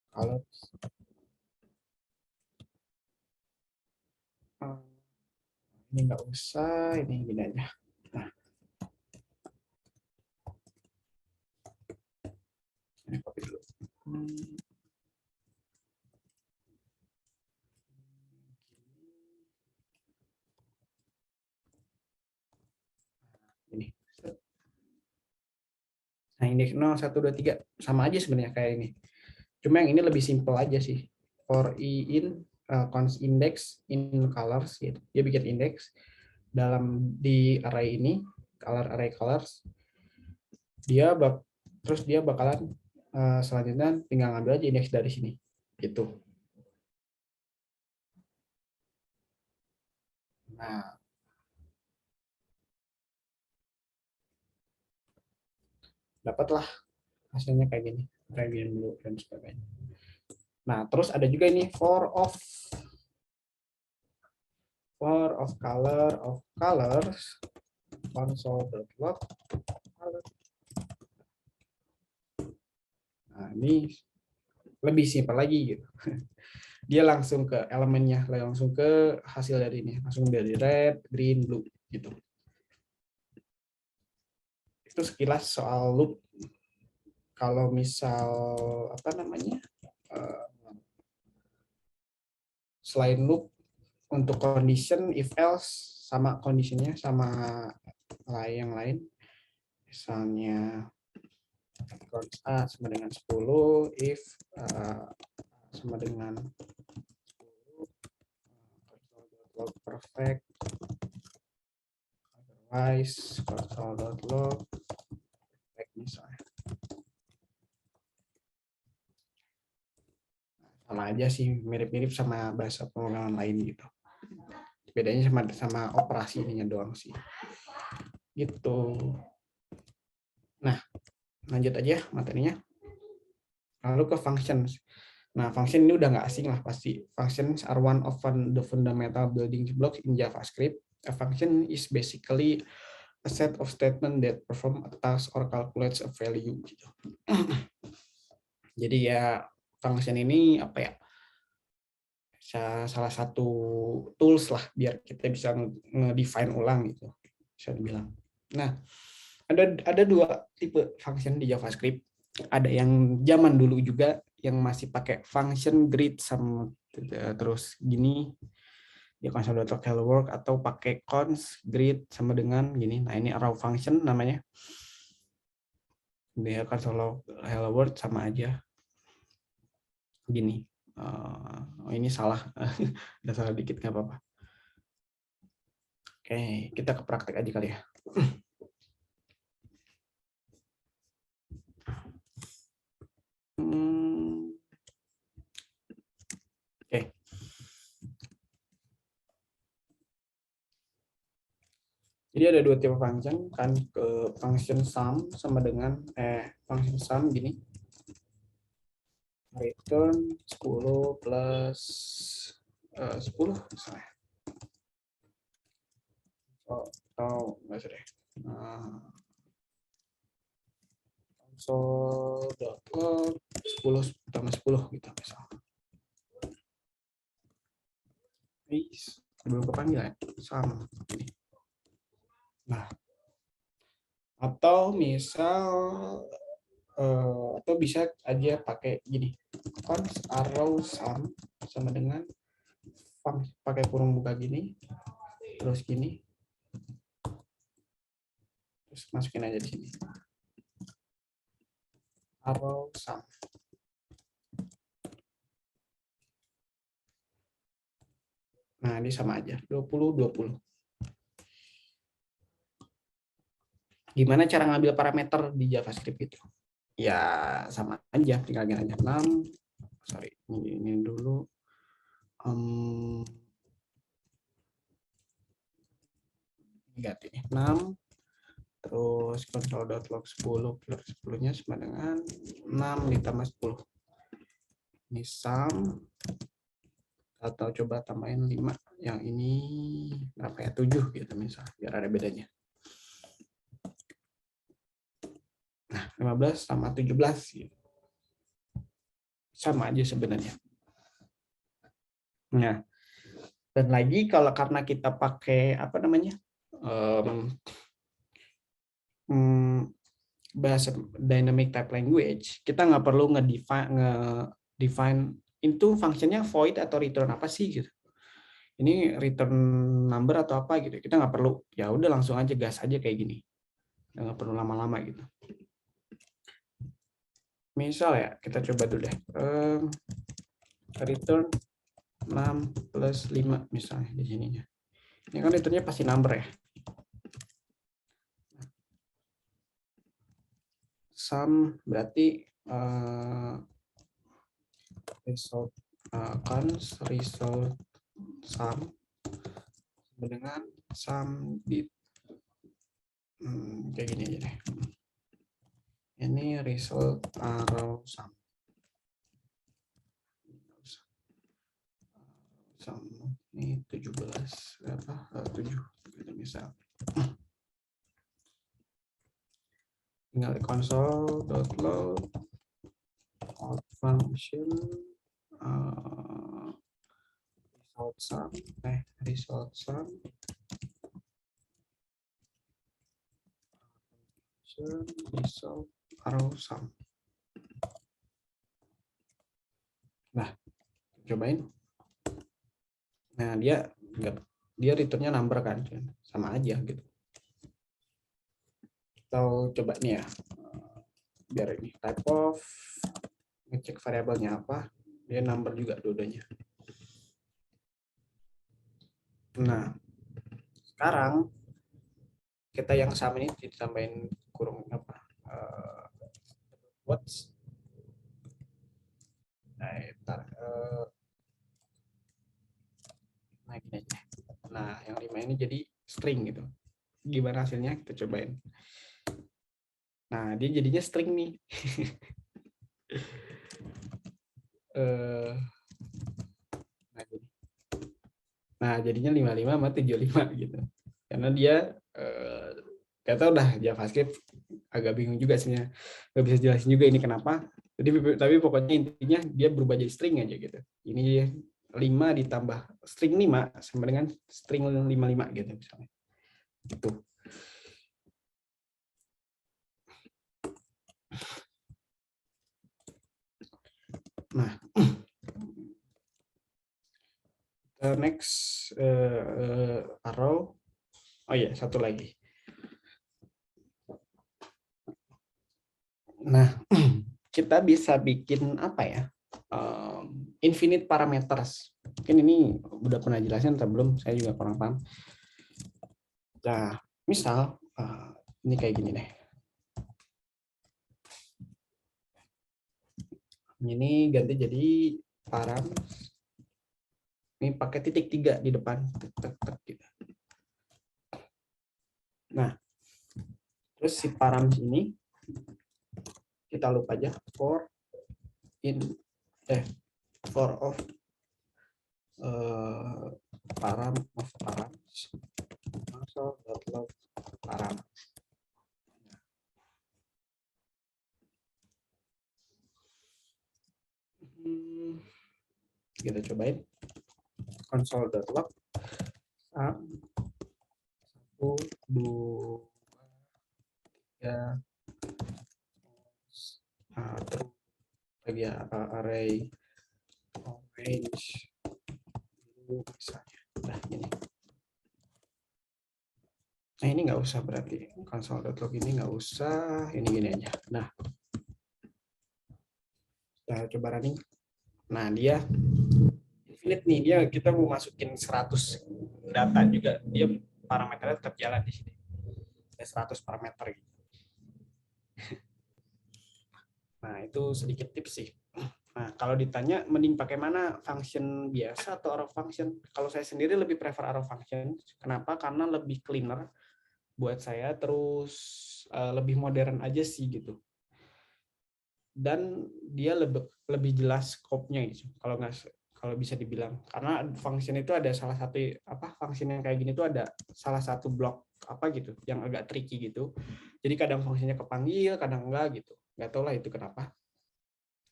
colors ini nggak usah, ini gini aja. Nah, ini copy dulu. Ini. Nah, indeks 0, 1, 2, 3 sama aja sebenarnya kayak ini. Cuma yang ini lebih simple aja sih. For in const index in colors gitu. Dia bikin indeks di array ini, array colors. Terus dia bakalan selanjutnya tinggal ngambil aja indeks dari sini gitu. Nah, dapatlah hasilnya kayak gini, gradient blue dan sebagainya. Nah, terus ada juga ini for of color of colors console.log color. Nah, ini lebih simpel lagi gitu. Dia langsung ke elemennya, langsung ke hasil dari ini, langsung dari red, green, blue gitu. Itu sekilas soal loop. Kalau misal apa namanya, selain loop untuk condition, if else sama conditionnya sama yang lain, misalnya const a sama dengan 10, if sama dengan 10, console.log perfect, otherwise console.log perfect misalnya. Sama aja sih, mirip-mirip sama bahasa pemrograman lain gitu. Bedanya sama operasi ininya doang sih. Gitu. Nah, lanjut aja materinya. Lalu ke functions. Nah, function ini udah nggak asing lah pasti. Functions are one of the fundamental building blocks in JavaScript. A function is basically a set of statements that perform a task or calculates a value gitu. Jadi ya function ini apa ya? Salah satu tools lah biar kita bisa nge-define ulang gitu, bisa dibilang. Nah, ada 2 tipe function di JavaScript. Ada yang zaman dulu juga yang masih pakai function greet sama terus gini. Dia console.log hello world atau pakai const grid sama dengan gini. Nah, ini arrow function namanya. Dia console hello world sama aja. Gini. Oh, ini salah. Ada salah dikit nggak apa-apa. Oke, kita ke praktek aja kali ya. Oke. Jadi ada dua tipe function kan, ke function sum sama dengan function sum gini. Return 10 plus 10 misalnya. Atau enggak sih deh. Console.log 10 tambah 10 gitu misalnya. Belum kepanggil ya, sama ini. Nah, atau misal atau bisa aja pakai gini, const arrow sum sama dengan pakai kurung buka gini, terus gini, terus masukin aja di sini arrow sum. Nah, ini sama aja 20. Gimana cara ngambil parameter di JavaScript itu? Ya sama aja, tinggal aja 6. Sorry, ini dulu. Ganti 6. Terus console.log 10 plus 10-nya sama dengan 6 ditambah 10. Ini sum. Atau coba tambahin 5. Yang ini berapa ya? 7 gitu misalnya, biar ada bedanya. Nah, 15 sama 17 gitu. Sama aja sebenarnya. Nah, dan lagi kalau karena kita pakai apa namanya? Bahasa dynamic type language, kita nggak perlu nge-define itu fungsinya void atau return apa sih gitu. Ini return number atau apa gitu. Kita nggak perlu. Ya udah langsung aja gas aja kayak gini. Nggak perlu lama-lama gitu. Misal ya, kita coba dulu deh. Return 6 plus 5 misalnya di sininya. Ini kan returnnya pasti number ya. Sum berarti result result sum sama dengan sum di kayak gini aja deh. Ini result arrow sum. Sum ini 17 berapa? 7 gitu misal. Tinggal di console.log out function result sum result arrow sum. Nah, cobain. Nah, dia returnnya number kan, sama aja gitu. Atau coba nih ya, biar ini type of, ngecek variabelnya apa, dia number juga dua-duanya. Nah, sekarang kita yang sama ini ditambahin kurung apa? What's? Nah, gini aja. Nah, yang 5 ini jadi string gitu. Gimana hasilnya? Kita cobain. Nah, dia jadinya string nih. Nah, jadinya 55 sama 75 gitu. Karena dia kata udah JavaScript agak bingung juga sebenarnya. Nggak bisa jelasin juga ini kenapa. Tapi pokoknya intinya dia berubah jadi string aja gitu. Ini 5 ditambah string 5 sama dengan string 55 gitu misalnya. Gitu. Nah, Next arrow. Oh iya, satu lagi. Nah, kita bisa bikin apa ya? Infinite parameters. Mungkin ini udah pernah jelasin atau belum? Saya juga kurang paham. Nah, misal ini kayak gini deh. Ini ganti jadi param. Ini pakai titik 3 di depan. Gitu. Nah, terus si param ini kita loop aja for of param of params console.log param. Kita cobain console.log 1, 2, 3 lagi array orange misalnya. Nah, ini. Nah, ini nggak usah berarti console.log ini nggak usah, ini gini aja. Nah, kita coba running. Nah, dia infinite nih, dia kita mau masukin 100 data juga, dia parameternya tetap jalan di sini. Ada 100 parameter gitu. Nah, itu sedikit tips sih. Nah, kalau ditanya mending pakai mana, function biasa atau arrow function? Kalau saya sendiri lebih prefer arrow function. Kenapa? Karena lebih cleaner buat saya, terus lebih modern aja sih gitu. Dan dia lebih jelas scope-nya gitu. Kalau bisa dibilang, karena function itu ada salah satu function yang kayak gini tuh ada salah satu blok gitu yang agak tricky gitu. Jadi kadang fungsinya kepanggil, kadang enggak gitu. Nggak tahu lah itu kenapa.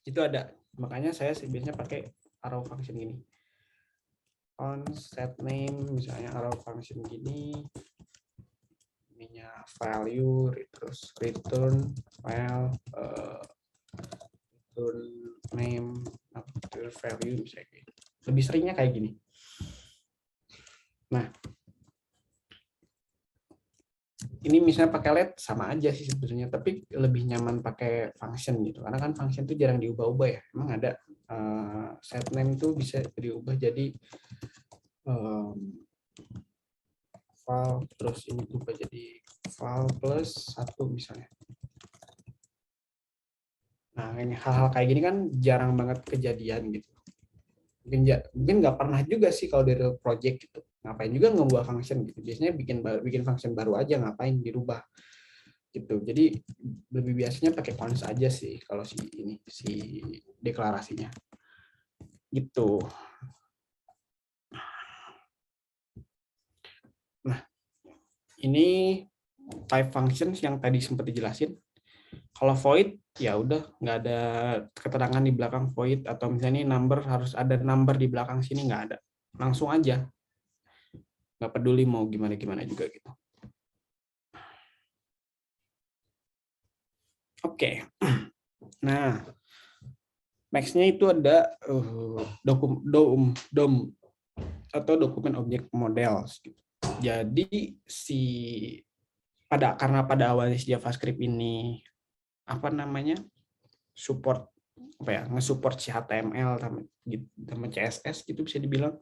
Itu ada. Makanya saya biasanya pakai arrow function gini. On set name misalnya arrow function gini. Ininya value, terus return file, return name, return value misalnya gitu. Lebih seringnya kayak gini. Nah, ini misalnya pakai let sama aja sih sebetulnya, tapi lebih nyaman pakai function gitu, karena kan function itu jarang diubah-ubah ya. Emang ada set name itu bisa diubah jadi file, terus ini berubah jadi file plus 1 misalnya. Nah, hal-hal kayak gini kan jarang banget kejadian gitu. Mungkin nggak pernah juga sih kalau dari project gitu. Ngapain juga ngeubah function gitu. Biasanya bikin function baru aja, ngapain dirubah gitu. Jadi lebih biasanya pakai cons aja sih kalau si deklarasinya gitu. Nah, ini type functions yang tadi sempat dijelasin. Kalau void ya udah nggak ada keterangan di belakang void, atau misalnya number harus ada number di belakang sini, nggak ada, langsung aja, nggak peduli mau gimana juga gitu. Oke. Nah, next-nya itu ada DOM atau dokumen objek model. Jadi karena pada awalnya JavaScript ini support nge-support si HTML sama CSS gitu bisa dibilang.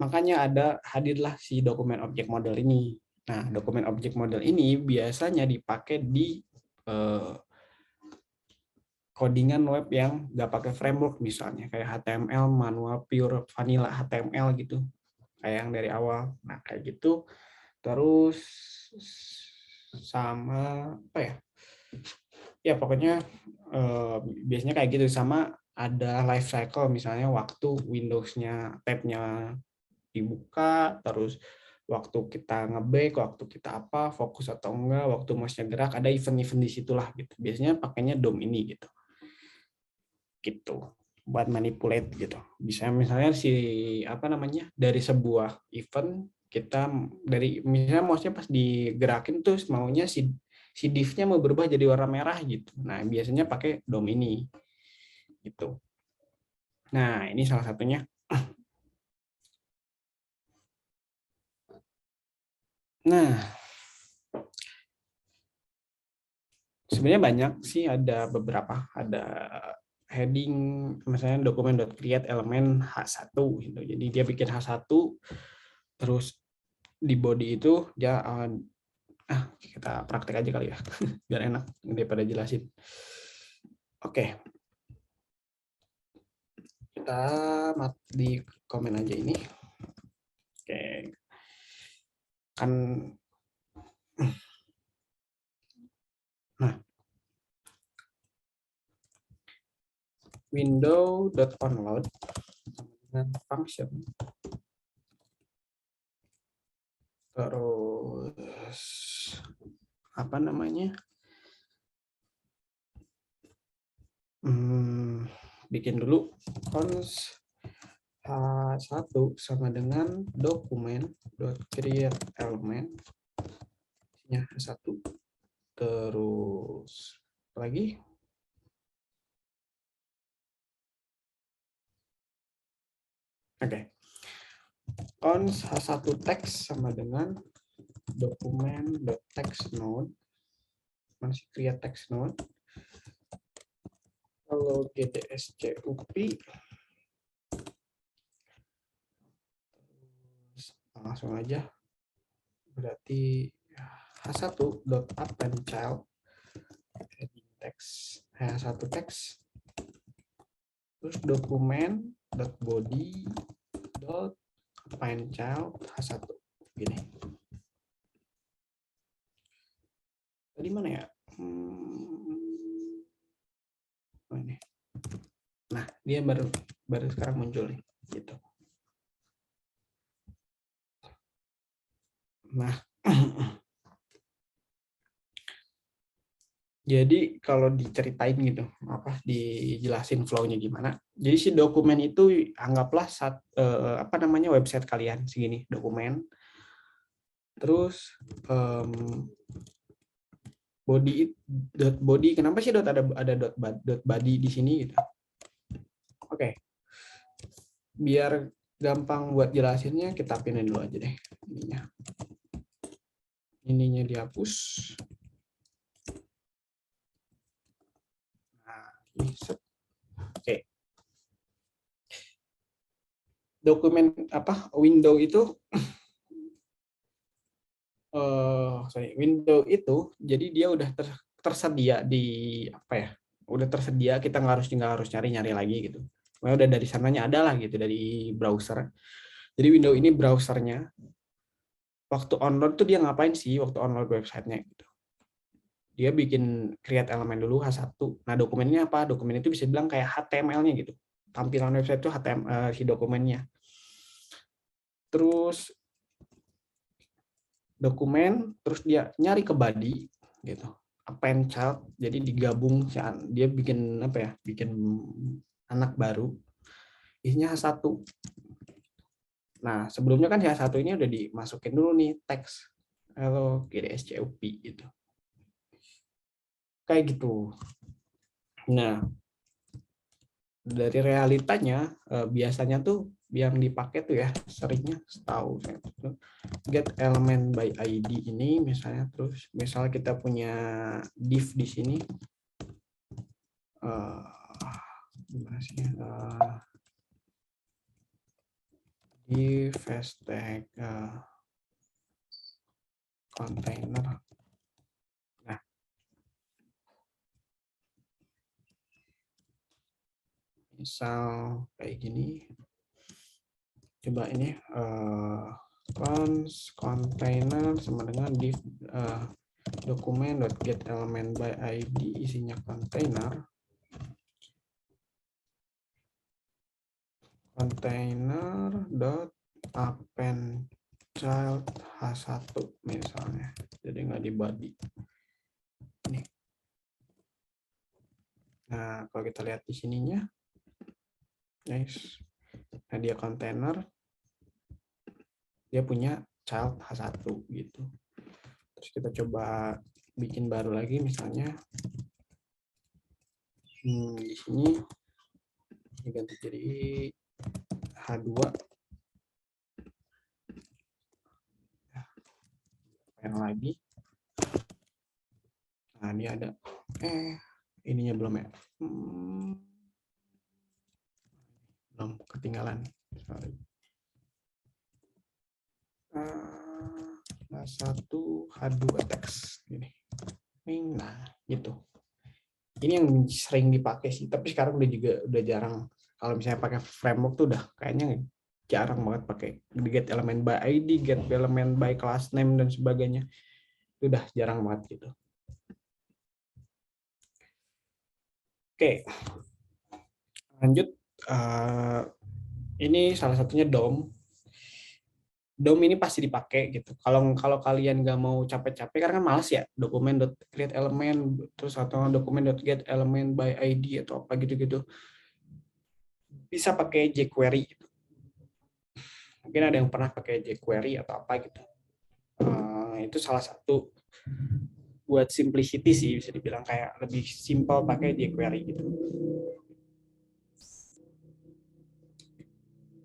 Makanya hadirlah si dokumen objek model ini. Nah, dokumen objek model ini biasanya dipakai di codingan web yang nggak pakai framework, misalnya kayak HTML manual pure vanilla HTML gitu, kayak yang dari awal. Nah, kayak gitu. Terus sama ya pokoknya biasanya kayak gitu. Sama ada life cycle, misalnya waktu Windows-nya tab-nya dibuka, terus waktu kita nge-back, waktu kita fokus atau enggak, waktu mouse-nya gerak, ada event-event di situlah gitu. Biasanya pakainya DOM ini gitu buat manipulate gitu. Bisa misalnya dari sebuah event kita misalnya mouse-nya pas digerakin tuh maunya si div-nya mau berubah jadi warna merah gitu. Nah, biasanya pakai DOM ini gitu. Nah, ini salah satunya. Nah, sebenarnya banyak sih, ada beberapa, ada heading misalnya dokumen.create elemen H1 gitu. Jadi dia bikin H1, terus di body itu dia kita praktek aja kali ya biar enak daripada jelasin. Oke. Kita di komen aja ini. Oke. Kan nah, window.onload dengan function, terus apa namanya, bikin dulu cons H1 sama dengan dokumen.create element nya H1, terus lagi cons H1 text sama dengan dokumen.text node, masih create text node. Kalau gdscup langsung aja, berarti h1.append child heading text, h1 text, terus dokumen.body.append child h1 gini. Tadi mana ya? Oh ini. Nah, dia baru sekarang muncul nih, gitu. Nah, jadi kalau diceritain gitu, dijelasin flow-nya gimana. Jadi si dokumen itu anggaplah website kalian segini dokumen. Terus body, kenapa sih ada body di sini gitu? Oke. Biar gampang buat jelasinnya, kita pindahin dulu aja deh ininya dihapus. Oke. Dokumen window itu window itu jadi dia udah tersedia di udah tersedia, kita nggak harus nyari lagi gitu. Udah dari sananya ada lah gitu, dari browser. Jadi window ini browsernya waktu download tuh dia ngapain sih waktu download websitenya gitu. Dia bikin create elemen dulu H1. Nah, dokumennya apa? Dokumen itu bisa bilang kayak HTML-nya gitu. Tampilan website itu HTML si dokumennya. Terus dokumen, terus dia nyari ke body gitu. Append child, jadi digabung, dia bikin bikin anak baru. Isinya H1. Nah, sebelumnya kan H1 ini udah dimasukin dulu nih teks. Hello gdscup gitu. Kayak gitu. Nah, dari realitanya biasanya tuh yang dipakai tuh ya, seringnya setahu saya tuh get element by ID ini misalnya, terus misal kita punya div di sini, gimana sih, div hashtag container. Nah, misal kayak gini, coba ini cons container sama dengan div dokumen.get element by ID isinya container dot append child H1 misalnya, jadi nggak di body ini. Nah, kalau kita lihat di sininya, guys, nah dia container, dia punya child H1 gitu. Terus kita coba bikin baru lagi misalnya di sini diganti jadi H2. Yang lagi. Nah, ini ada ininya belum ya? Belum, ketinggalan. Sorry. H1 H2 teks gini. Nah, gitu. Ini yang sering dipakai sih, tapi sekarang udah jarang. Kalau misalnya pakai framework tuh udah kayaknya jarang banget pakai get element by ID, get element by class name dan sebagainya. Itu udah jarang banget gitu. Oke. Lanjut. Ini salah satunya DOM. DOM ini pasti dipakai gitu. Kalau kalian nggak mau capek-capek karena kan males ya, dokumen.create element terus atau dokumen.get element by ID atau apa gitu-gitu. Bisa pakai jQuery gitu. Mungkin ada yang pernah pakai jQuery atau apa gitu. Itu salah satu buat simplicity sih, bisa dibilang kayak lebih simple pakai jQuery gitu.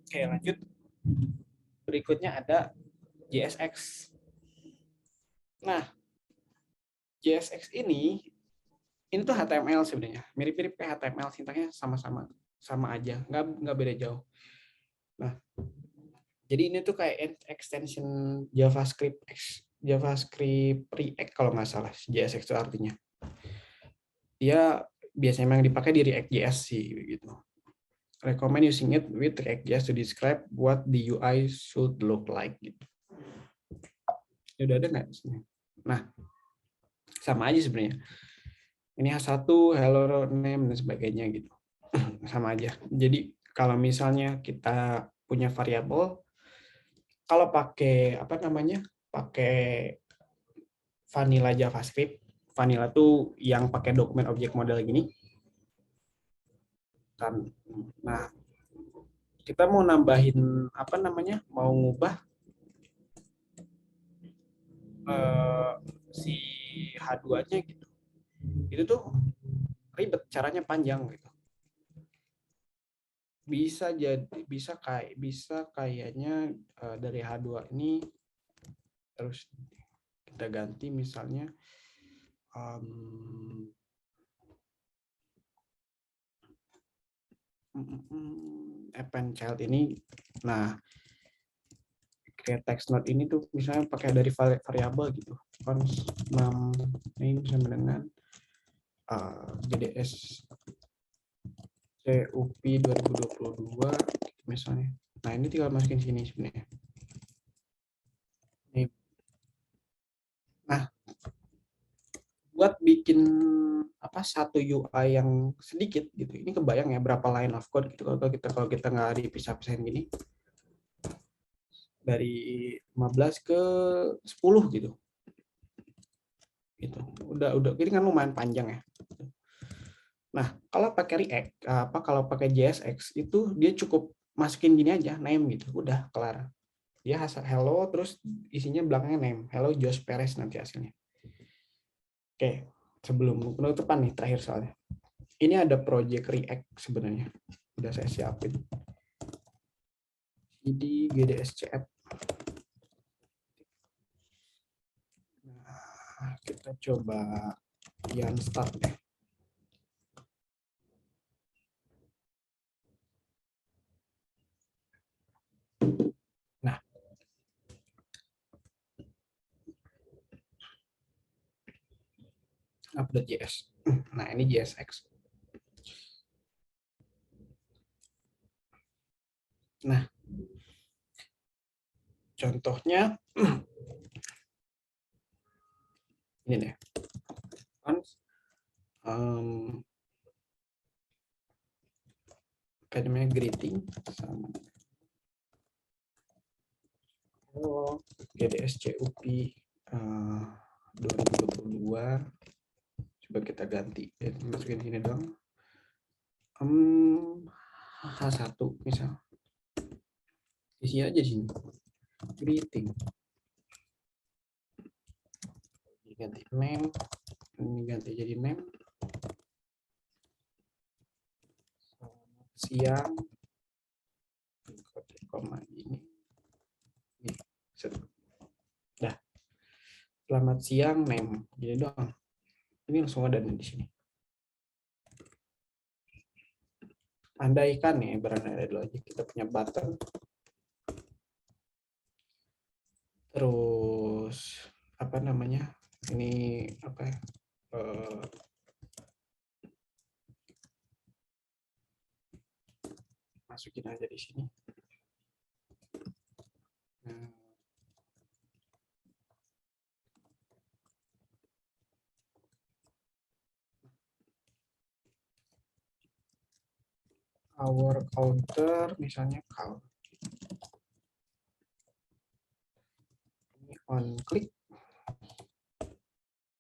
Oke, lanjut. Berikutnya ada JSX. Nah, JSX ini tuh HTML sebenarnya, mirip-mirip kayak HTML, sintaksnya sama aja, nggak beda jauh. Nah, jadi ini tuh kayak extension JavaScript React kalau nggak salah, JSX itu artinya. Dia biasanya memang dipakai di React.js sih gitu. Recommend using it with React.js to describe what the UI should look like gitu. Ya udah ada nggak? Nah, sama aja sebenarnya. Ini H1, hello name dan sebagainya gitu. Sama aja. Jadi kalau misalnya kita punya variabel, kalau pakai apa namanya? Pakai vanilla JavaScript. Vanilla tuh yang pakai dokumen objek model gini. Kan. Nah, kita mau nambahin apa namanya? Mau ngubah si H2-nya gitu. Itu tuh ribet, caranya panjang gitu. Bisa kayaknya dari H2 ini terus kita ganti misalnya append child ini. Nah, create text node ini tuh misalnya pakai dari variabel gitu. Cons num name sama dengan GDS CUP 2022 misalnya. Nah, ini tinggal masukin sini sebenarnya. Nah, buat bikin satu UI yang sedikit gitu. Ini kebayang ya berapa line of code gitu kalau kita nggak dipisah-pisahin gini. Dari 15 ke 10 gitu. Gitu. Udah ini kan lumayan panjang ya. Nah, kalau pakai React, kalau pakai JSX itu dia cukup masukin gini aja, name gitu. Udah kelar. Dia hasil hello terus isinya belakangnya name. Hello Josh Perez nanti hasilnya. Oke, sebelum penutupan nih terakhir soalnya. Ini ada project React sebenarnya. Udah saya siapin. Ini GDSCF. Nah, kita coba yang start deh. Nah, update JS. Nah, ini JSX. Nah, contohnya ini deh. Apa namanya, greeting sama hello GDSCUP 2022. Coba kita ganti, masukin sini dong. H1 misal. Isi aja sini. Greeting. Ganti name. Ini ganti jadi name. Selamat siang. Koma ini. Dah. Selamat siang, name. Gini doang. Ini langsung ada di sini. Andaikan nih, berandai dulu aja kita punya button. Terus apa namanya? Ini apa ya? Masukin aja di sini. Our counter misalnya count. Ini on click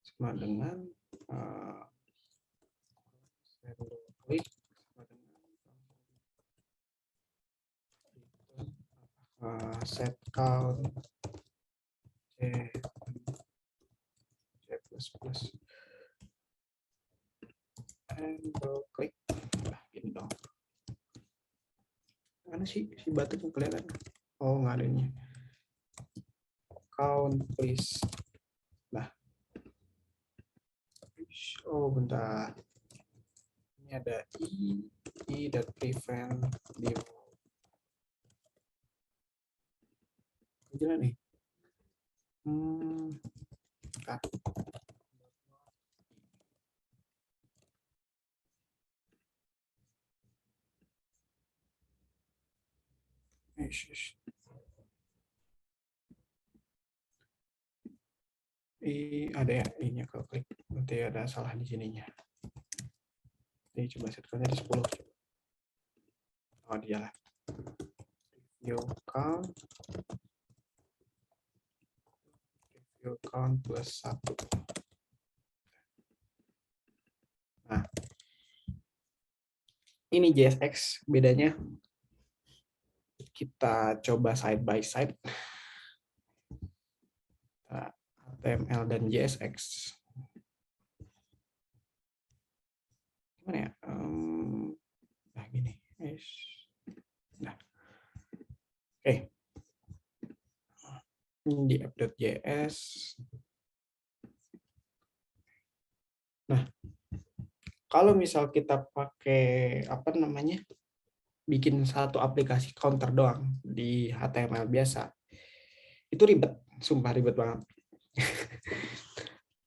sama dengan click sama dengan set count C++ and click. Nah, gini dong. Mana sih si batu yang kelihatan? Oh, nggak ada ini. Count please. Nah. Oh, bentar. Ini ada i that prevent div. Gila nih. Bentar. Ada ya ini kalau klik nanti ada salah di sininya. Ini coba setkannya di 10. Oh dia lah. Review count plus 1. Nah, ini JSX bedanya. Kita coba side by side. HTML dan JSX. Gimana ya? Nah gini. Nah. Oke. Di app.js. Nah, kalau misal kita pakai apa namanya? Bikin satu aplikasi counter doang di HTML biasa. Itu ribet, sumpah ribet banget.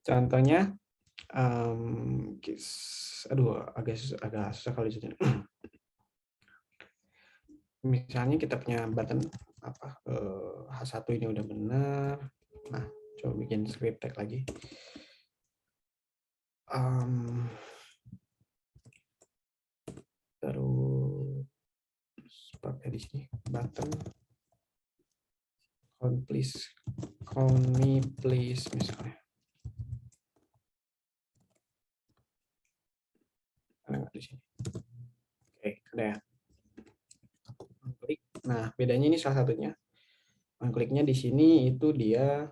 Contohnya aduh agak susah kalau diceritain. Misalnya kita punya button apa H1 ini udah benar. Nah, coba bikin script tag lagi. Terus pakai di sini button count me please misalnya. Ada nggak di sini? Oke, ada ya. Klik. Nah, bedanya ini salah satunya. On click-nya di sini itu dia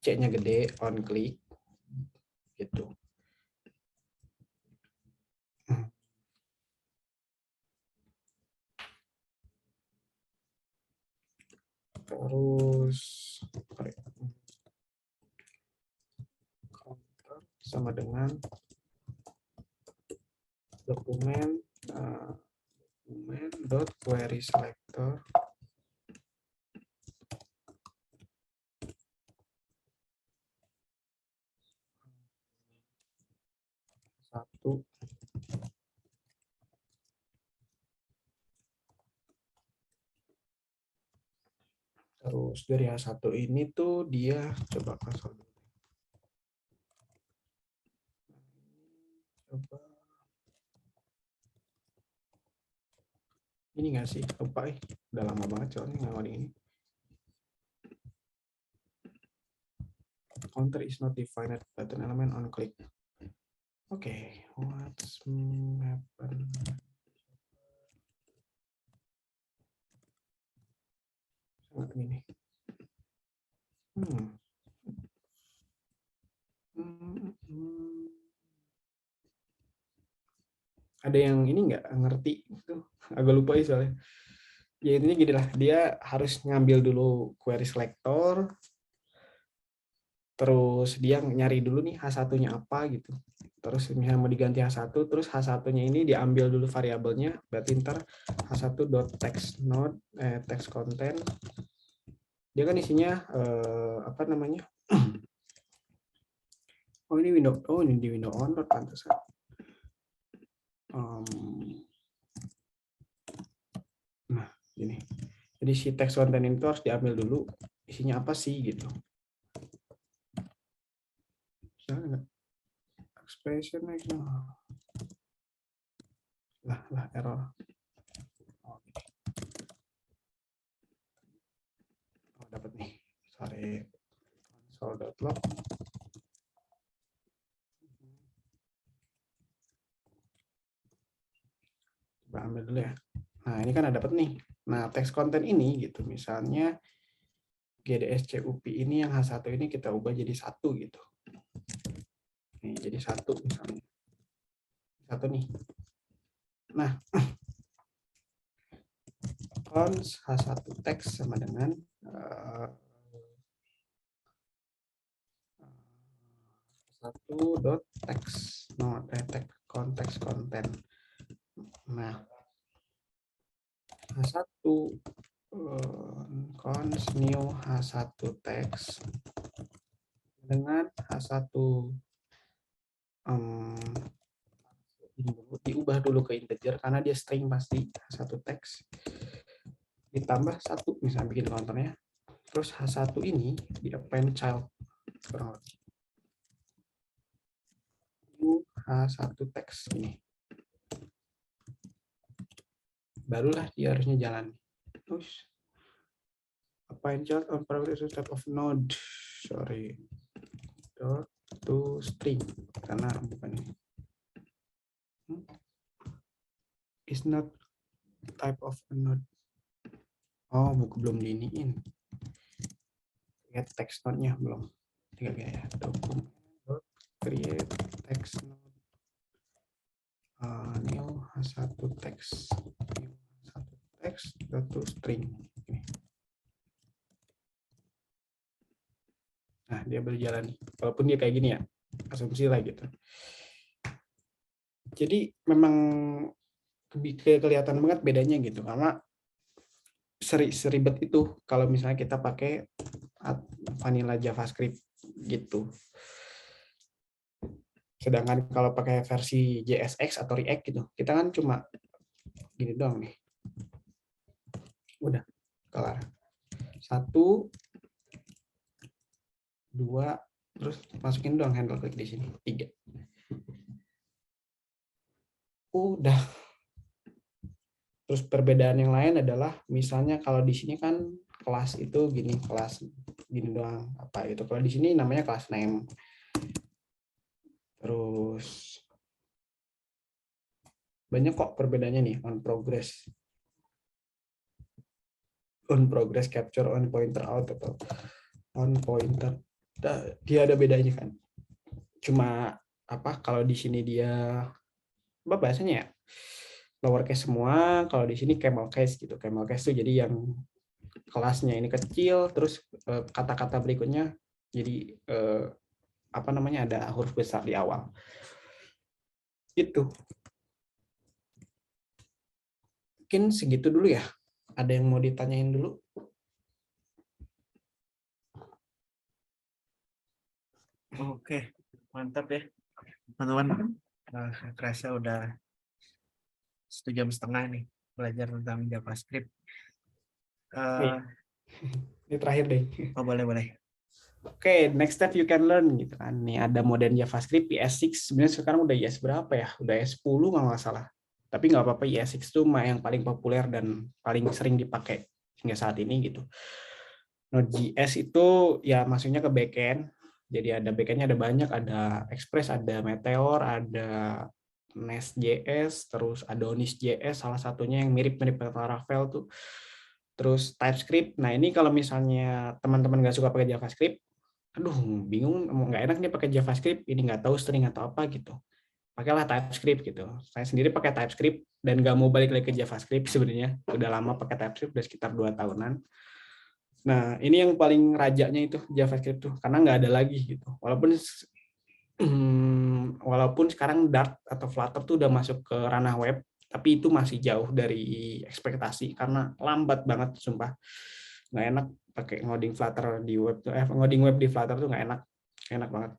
C-nya gede, on click gitu. Terus counter sama dengan dokumen dot query selector satu terus dari H1 ini tuh dia coba kosong. Coba ini nggak sih? Lupa udah lama banget soalnya nggak ini. Counter is not defined button element on click. Okay, what's happen? Sangat ini. Ada yang ini nggak ngerti tuh, agak lupa ya soalnya. Ya intinya gini lah, dia harus ngambil dulu query selector, Terus dia nyari dulu nih H1-nya apa gitu. Terus misalnya mau diganti H1, terus H1-nya ini diambil dulu variabelnya, berarti ntar H1.text node, text content. Dia kan isinya apa namanya? Oh ini window, oh ini di window onload pantesan. Nah ini. Jadi si text content itu harus diambil dulu isinya apa sih gitu. Expression lah error. Oh, dapat nih. Sorry. Console.log. Coba ambil dulu ya. Nah, ini kan ada dapat nih. Nah, text content ini gitu. Misalnya GDSCUP ini yang H1 ini kita ubah jadi 1 gitu. Nih, jadi 1 misalnya. 1 nih. Nah, cons H1 text sama dengan H1.text text content. Nah, H1 cons new H1 text dengan H1 diubah dulu ke integer karena dia string pasti H1 text ditambah 1 misalnya bikin counternya, terus H1 ini di append child kurang lebih H1 text ini, barulah dia harusnya jalan. Terus append child on progress type of node, sorry, dot to string karena bukan ini. Is not type of a node. Oh, belum diiniin. Lihat text node-nya belum. Tinggal ya. Document create text node. New H1 text. New H1 text to string. Ini. Nah, dia berjalan nih. Walaupun dia kayak gini ya. Asumsi lah gitu. Jadi memang kelihatan banget bedanya gitu karena seribet itu kalau misalnya kita pakai vanilla JavaScript gitu. Sedangkan kalau pakai versi JSX atau React gitu, kita kan cuma gini doang nih. Udah kelar. 1 2 terus masukin doang handle klik di sini 3. Udah. Terus perbedaan yang lain adalah misalnya kalau di sini kan kelas itu gini, kelas gini doang apa itu. Kalau di sini namanya kelas name. Terus banyak kok perbedaannya nih, on progress capture, on pointer out atau on pointer. Dia ada bedanya kan. Cuma apa kalau di sini dia apa bahasanya ya? Lowercase semua, kalau di sini camel case gitu. Camel case itu jadi yang kelasnya ini kecil, terus kata-kata berikutnya jadi apa namanya ada huruf besar di awal. Itu. Mungkin segitu dulu ya. Ada yang mau ditanyain dulu? Oke, mantap ya, teman-teman. Kerasa udah 1,5 jam nih belajar tentang JavaScript. Ini terakhir deh. Oh, boleh. Oke, next step you can learn gitu kan. Nih ada modern JavaScript IS6. Sebenarnya sekarang udah IS berapa ya? Udah IS10 kalau nggak salah. Tapi nggak apa-apa, IS6 itu yang paling populer dan paling sering dipakai hingga saat ini gitu. Node.js itu ya maksudnya ke backend. Jadi ada backendnya ada banyak, ada Express, ada Meteor, ada Nest.js, terus Adonis.js, salah satunya yang mirip-mirip Laravel tuh. Terus TypeScript. Nah ini kalau misalnya teman-teman nggak suka pakai JavaScript, aduh bingung, nggak enak nih pakai JavaScript, ini nggak tahu string atau apa gitu. Pakailah TypeScript gitu. Saya sendiri pakai TypeScript dan nggak mau balik lagi ke JavaScript sebenarnya. Udah lama pakai TypeScript, udah sekitar 2 tahunan. Nah, ini yang paling rajanya itu JavaScript tuh, karena nggak ada lagi gitu. Walaupun sekarang Dart atau Flutter tuh udah masuk ke ranah web, tapi itu masih jauh dari ekspektasi karena lambat banget, sumpah. Nggak enak pakai ngoding Flutter di web tuh, ngoding web di Flutter tuh nggak enak banget.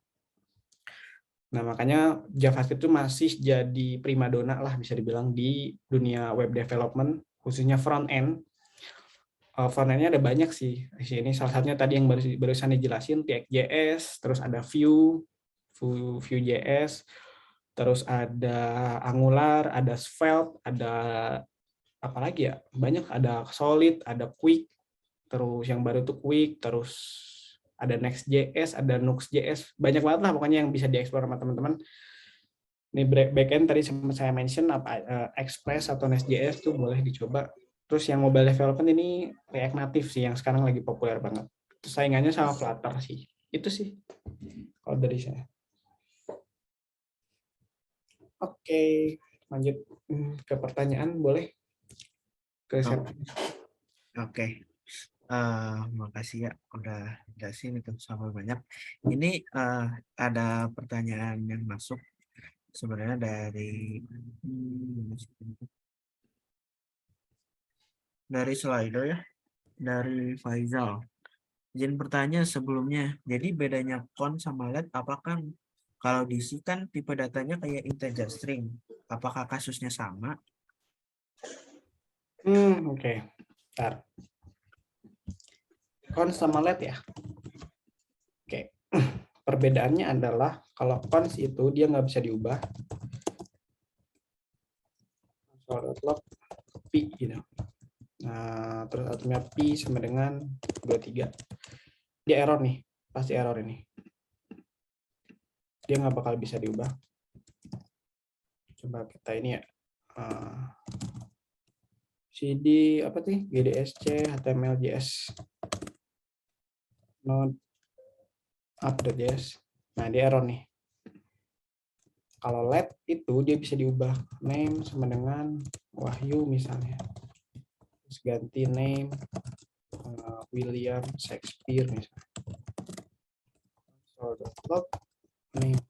Nah, makanya JavaScript itu masih jadi primadona lah bisa dibilang di dunia web development, khususnya front end. Front end-nya ada banyak sih di sini. Salah satunya tadi yang barusan dijelasin, React.js, terus ada Vue.js, terus ada Angular, ada Svelte, ada apa lagi ya? Banyak, ada Solid, ada Qwik, terus yang baru tuh Qwik, terus ada Next.js, ada Nux.js, banyak banget lah pokoknya yang bisa dieksplor sama teman-teman. Ini backend tadi saya mention Express atau Next.js tuh boleh dicoba. Terus yang mobile development ini React Native sih yang sekarang lagi populer banget. Terus saingannya sama Flutter sih. Itu sih kalau dari saya. Oke, lanjut ke pertanyaan boleh? Ke saya. Oke. Makasih ya udah jelasin itu sampai banyak. Ini ada pertanyaan yang masuk sebenarnya dari Slido ya, dari Faizal. Izin bertanya sebelumnya, jadi bedanya cons sama let apakah kalau di C kan tipe datanya kayak integer string, apakah kasusnya sama? Oke. Bentar. Cons sama let ya. Oke. Perbedaannya adalah kalau cons itu dia nggak bisa diubah. Console.log pi gitu. Nah, terus atomnya pi sama dengan 23. Dia error nih, pasti error ini. Dia nggak bakal bisa diubah. Coba kita ini ya. CD apa sih? GDSC HTML.js. Node up.js. Nah, dia error nih. Kalau let itu dia bisa diubah. Name sama dengan Wahyu misalnya. Terus ganti name William Shakespeare misalnya. Console.log name.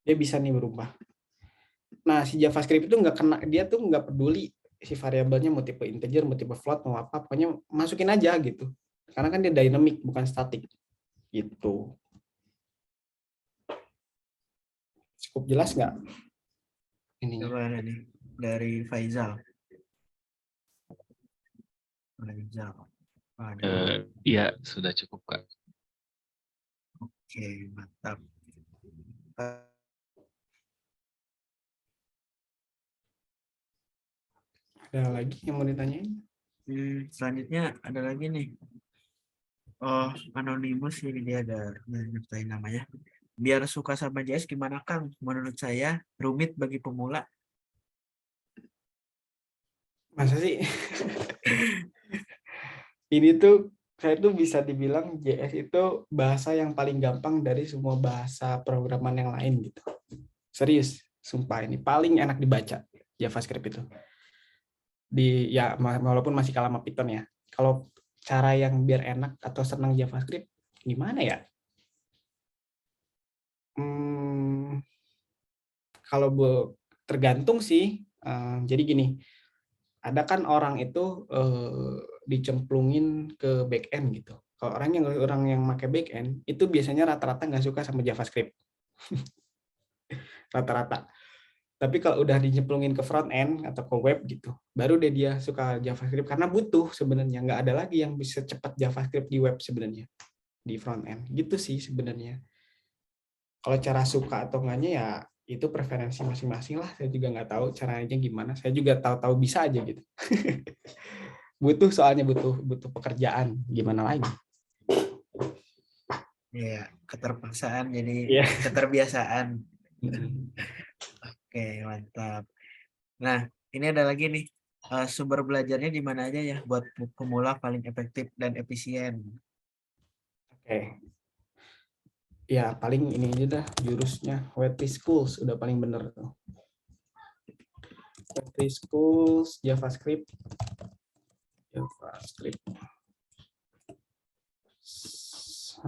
Dia bisa nih berubah. Nah, si JavaScript itu nggak kena, dia tuh nggak peduli si variabelnya mau tipe integer, mau tipe float, mau apa, pokoknya masukin aja gitu. Karena kan dia dynamic bukan static gitu. Cukup jelas nggak? Ini Coba nih dari Faizal. Iya, sudah cukup, Kak. Oke, mantap. Ada lagi yang mau ditanyain? Selanjutnya ada lagi nih. Oh, anonimus ini dia ada nyertain namanya. Biar suka sama JS gimana Kang? Menurut saya rumit bagi pemula. Masa sih? Ini tuh saya tuh bisa dibilang JS itu bahasa yang paling gampang dari semua bahasa programan yang lain gitu. Serius, sumpah ini paling enak dibaca JavaScript itu. Ya walaupun masih kalah sama Python ya. Kalau cara yang biar enak atau senang JavaScript gimana ya? Kalau tergantung sih. Jadi gini, ada kan orang itu dicemplungin ke back end gitu. Kalau orang yang pakai back end itu biasanya rata-rata nggak suka sama JavaScript. Rata-rata. Tapi kalau udah dicemplungin ke front end atau ke web gitu, baru dia suka JavaScript karena butuh sebenarnya. Nggak ada lagi yang bisa cepat JavaScript di web sebenarnya, di front end. Gitu sih sebenarnya. Kalau cara suka atau enggaknya ya itu preferensi masing-masing lah. Saya juga nggak tahu caranya gimana. Saya juga tahu-tahu bisa aja gitu. Soalnya butuh pekerjaan. Gimana lagi? Ya, keterpaksaan jadi Yeah. keterbiasaan. Oke, mantap. Nah, ini ada lagi nih. Sumber belajarnya di mana aja ya buat pemula paling efektif dan efisien. Oke. Ya, paling ini aja dah jurusnya WP Schools udah paling bener tuh. WP Schools JavaScript JavaScript.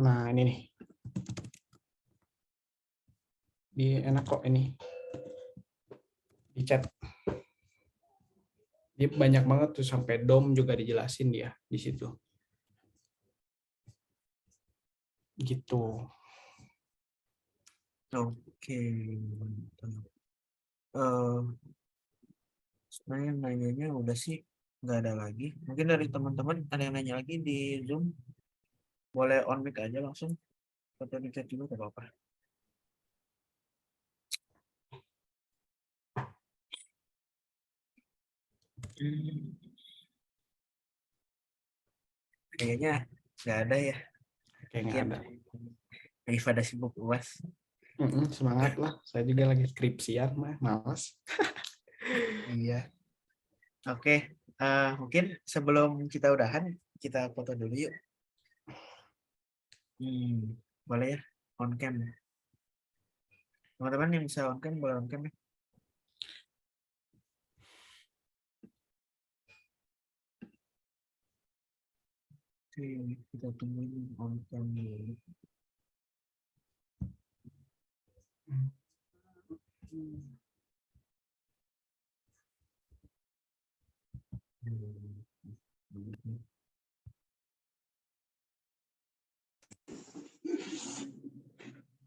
Nah, ini nih. Enak kok ini. Di chat. Dia banyak banget tuh, sampai DOM juga dijelasin dia di situ. Gitu. Oke. Sebenarnya yang nanyanya udah sih nggak ada lagi. Mungkin dari teman-teman ada yang nanya lagi di Zoom. Boleh on mic aja langsung. Atau di chat juga nggak apa-apa. Kayaknya nggak ada ya. Kayak nggak ada. Daripada sibuk UAS. Semangat lah. Saya juga lagi skripsian, malas. Iya. Oke. Mungkin sebelum kita udahan, kita foto dulu yuk. Boleh ya, on cam. Teman-teman yang bisa on cam, boleh on cam ya. Oke, kita tungguin on cam dulu.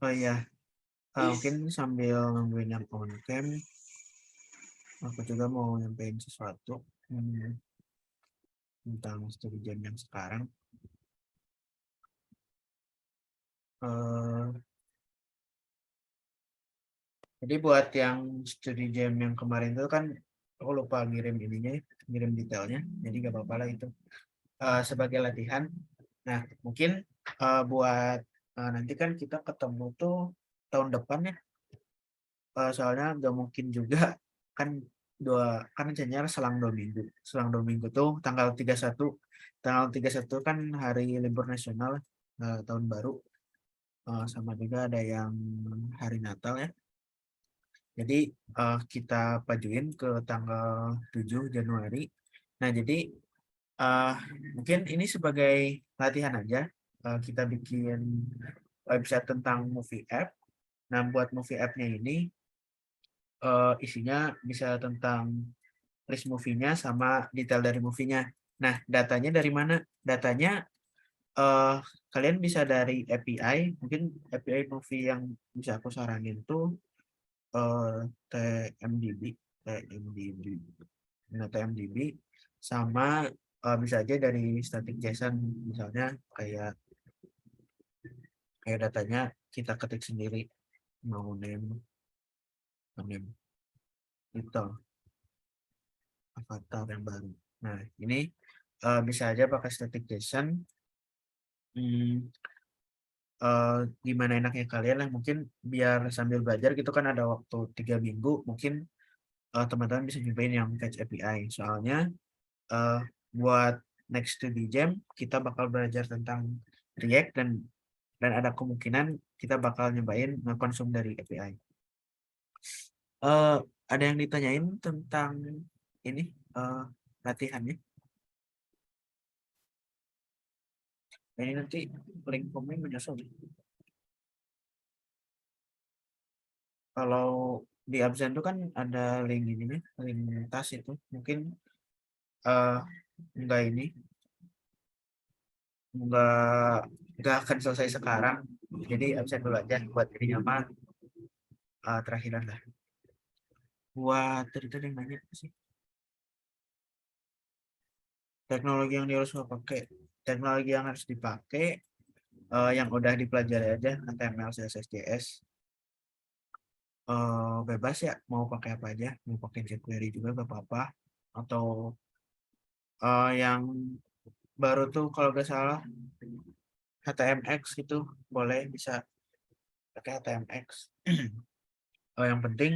Oh iya, mungkin sambil nungguin yang on cam, aku juga mau nyampein sesuatu tentang studi jam yang sekarang. Jadi buat yang studi jam yang kemarin itu kan aku lupa ngirim ininya, ngirim detailnya, jadi gak apa-apa lah itu sebagai latihan. Nah mungkin buat nanti kan kita ketemu tuh tahun depan ya, soalnya gak mungkin juga kan rencananya selang 2 minggu tuh tanggal 31 kan hari libur nasional tahun baru, sama juga ada yang hari Natal ya. Jadi kita pajuin ke tanggal 7 Januari. Nah jadi mungkin ini sebagai latihan aja, kita bikin website tentang movie app. Nah buat movie app-nya ini isinya bisa tentang list movie-nya sama detail dari movie-nya. Nah datanya dari mana? Datanya kalian bisa dari API. Mungkin API movie yang bisa aku saranin tuh TMDB, sama bisa aja dari static JSON, misalnya kayak datanya kita ketik sendiri, mau name itu avatar yang baru. Nah ini bisa aja pakai static JSON. Gimana enaknya kalian lah, mungkin biar sambil belajar gitu kan, ada waktu 3 minggu, mungkin teman-teman bisa nyobain yang Fetch API. Soalnya buat next study jam kita bakal belajar tentang React, dan ada kemungkinan kita bakal nyobain ngekonsum dari API. Ada yang ditanyain tentang ini latihannya? Ini nanti link komen menyusul. Kalau di absen itu kan ada link ini, link tas itu mungkin enggak akan selesai sekarang, jadi absen dulu aja buat ini nyaman terakhiran lah. Buat tadi yang nanya apa sih, teknologi yang harus pakai, teknologi yang harus dipakai yang udah dipelajari aja, HTML, CSS, JS. Bebas ya, mau pakai apa aja, mau pakai jQuery juga gak apa-apa, atau yang baru tuh kalau gak salah HTMX gitu, boleh, bisa pakai HTMX. Yang penting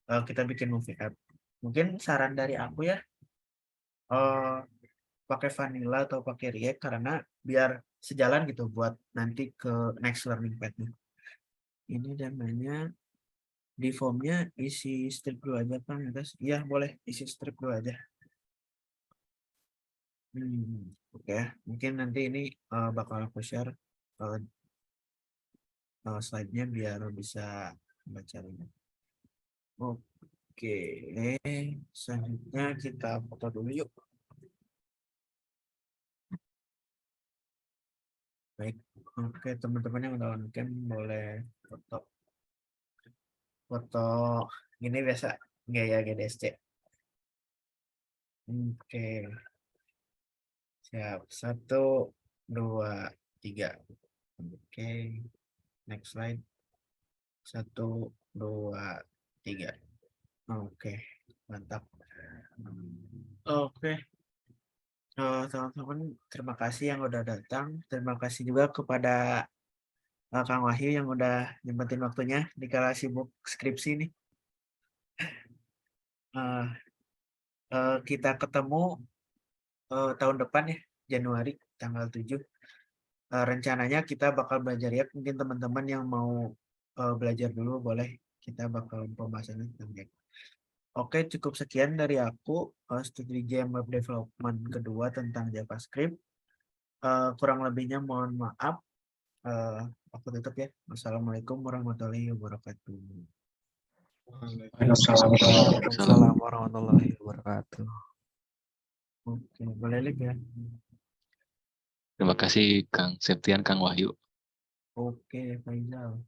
kita bikin movie app. Mungkin saran dari aku ya, pakai vanilla atau pakai React, karena biar sejalan gitu buat nanti ke next learning path-nya. Ini namanya di formnya isi strip dulu aja kan, guys. Iya boleh isi strip dulu aja. Oke, mungkin nanti ini bakal aku share slide-nya biar bisa baca ini. Oke, selanjutnya kita foto dulu yuk. Baik, oke teman-teman yang udah on cam boleh foto. Foto gini biasa gaya GDSC. Oke, siap. 1, 2, 3. Oke, next slide. 1, 2, 3. Oke, mantap. Oke, teman-teman, terima kasih yang udah datang. Terima kasih juga kepada Kang Wahyu yang udah nyempetin waktunya di kala sibuk skripsi nih. Eh, kita ketemu tahun depan ya, Januari tanggal 7. Rencananya kita bakal belajar ya, mungkin teman-teman yang mau belajar dulu boleh, kita bakal pembahasannya tentang React. Oke, cukup sekian dari aku, studi Jam Web Development kedua tentang JavaScript. Kurang lebihnya mohon maaf. Aku tutup ya. Wassalamualaikum warahmatullahi wabarakatuh. Waalaikumsalam. Warahmatullahi wabarakatuh. Oke, boleh lagi ya. Terima kasih Kang Septian, Kang Wahyu. Oke, Faizal.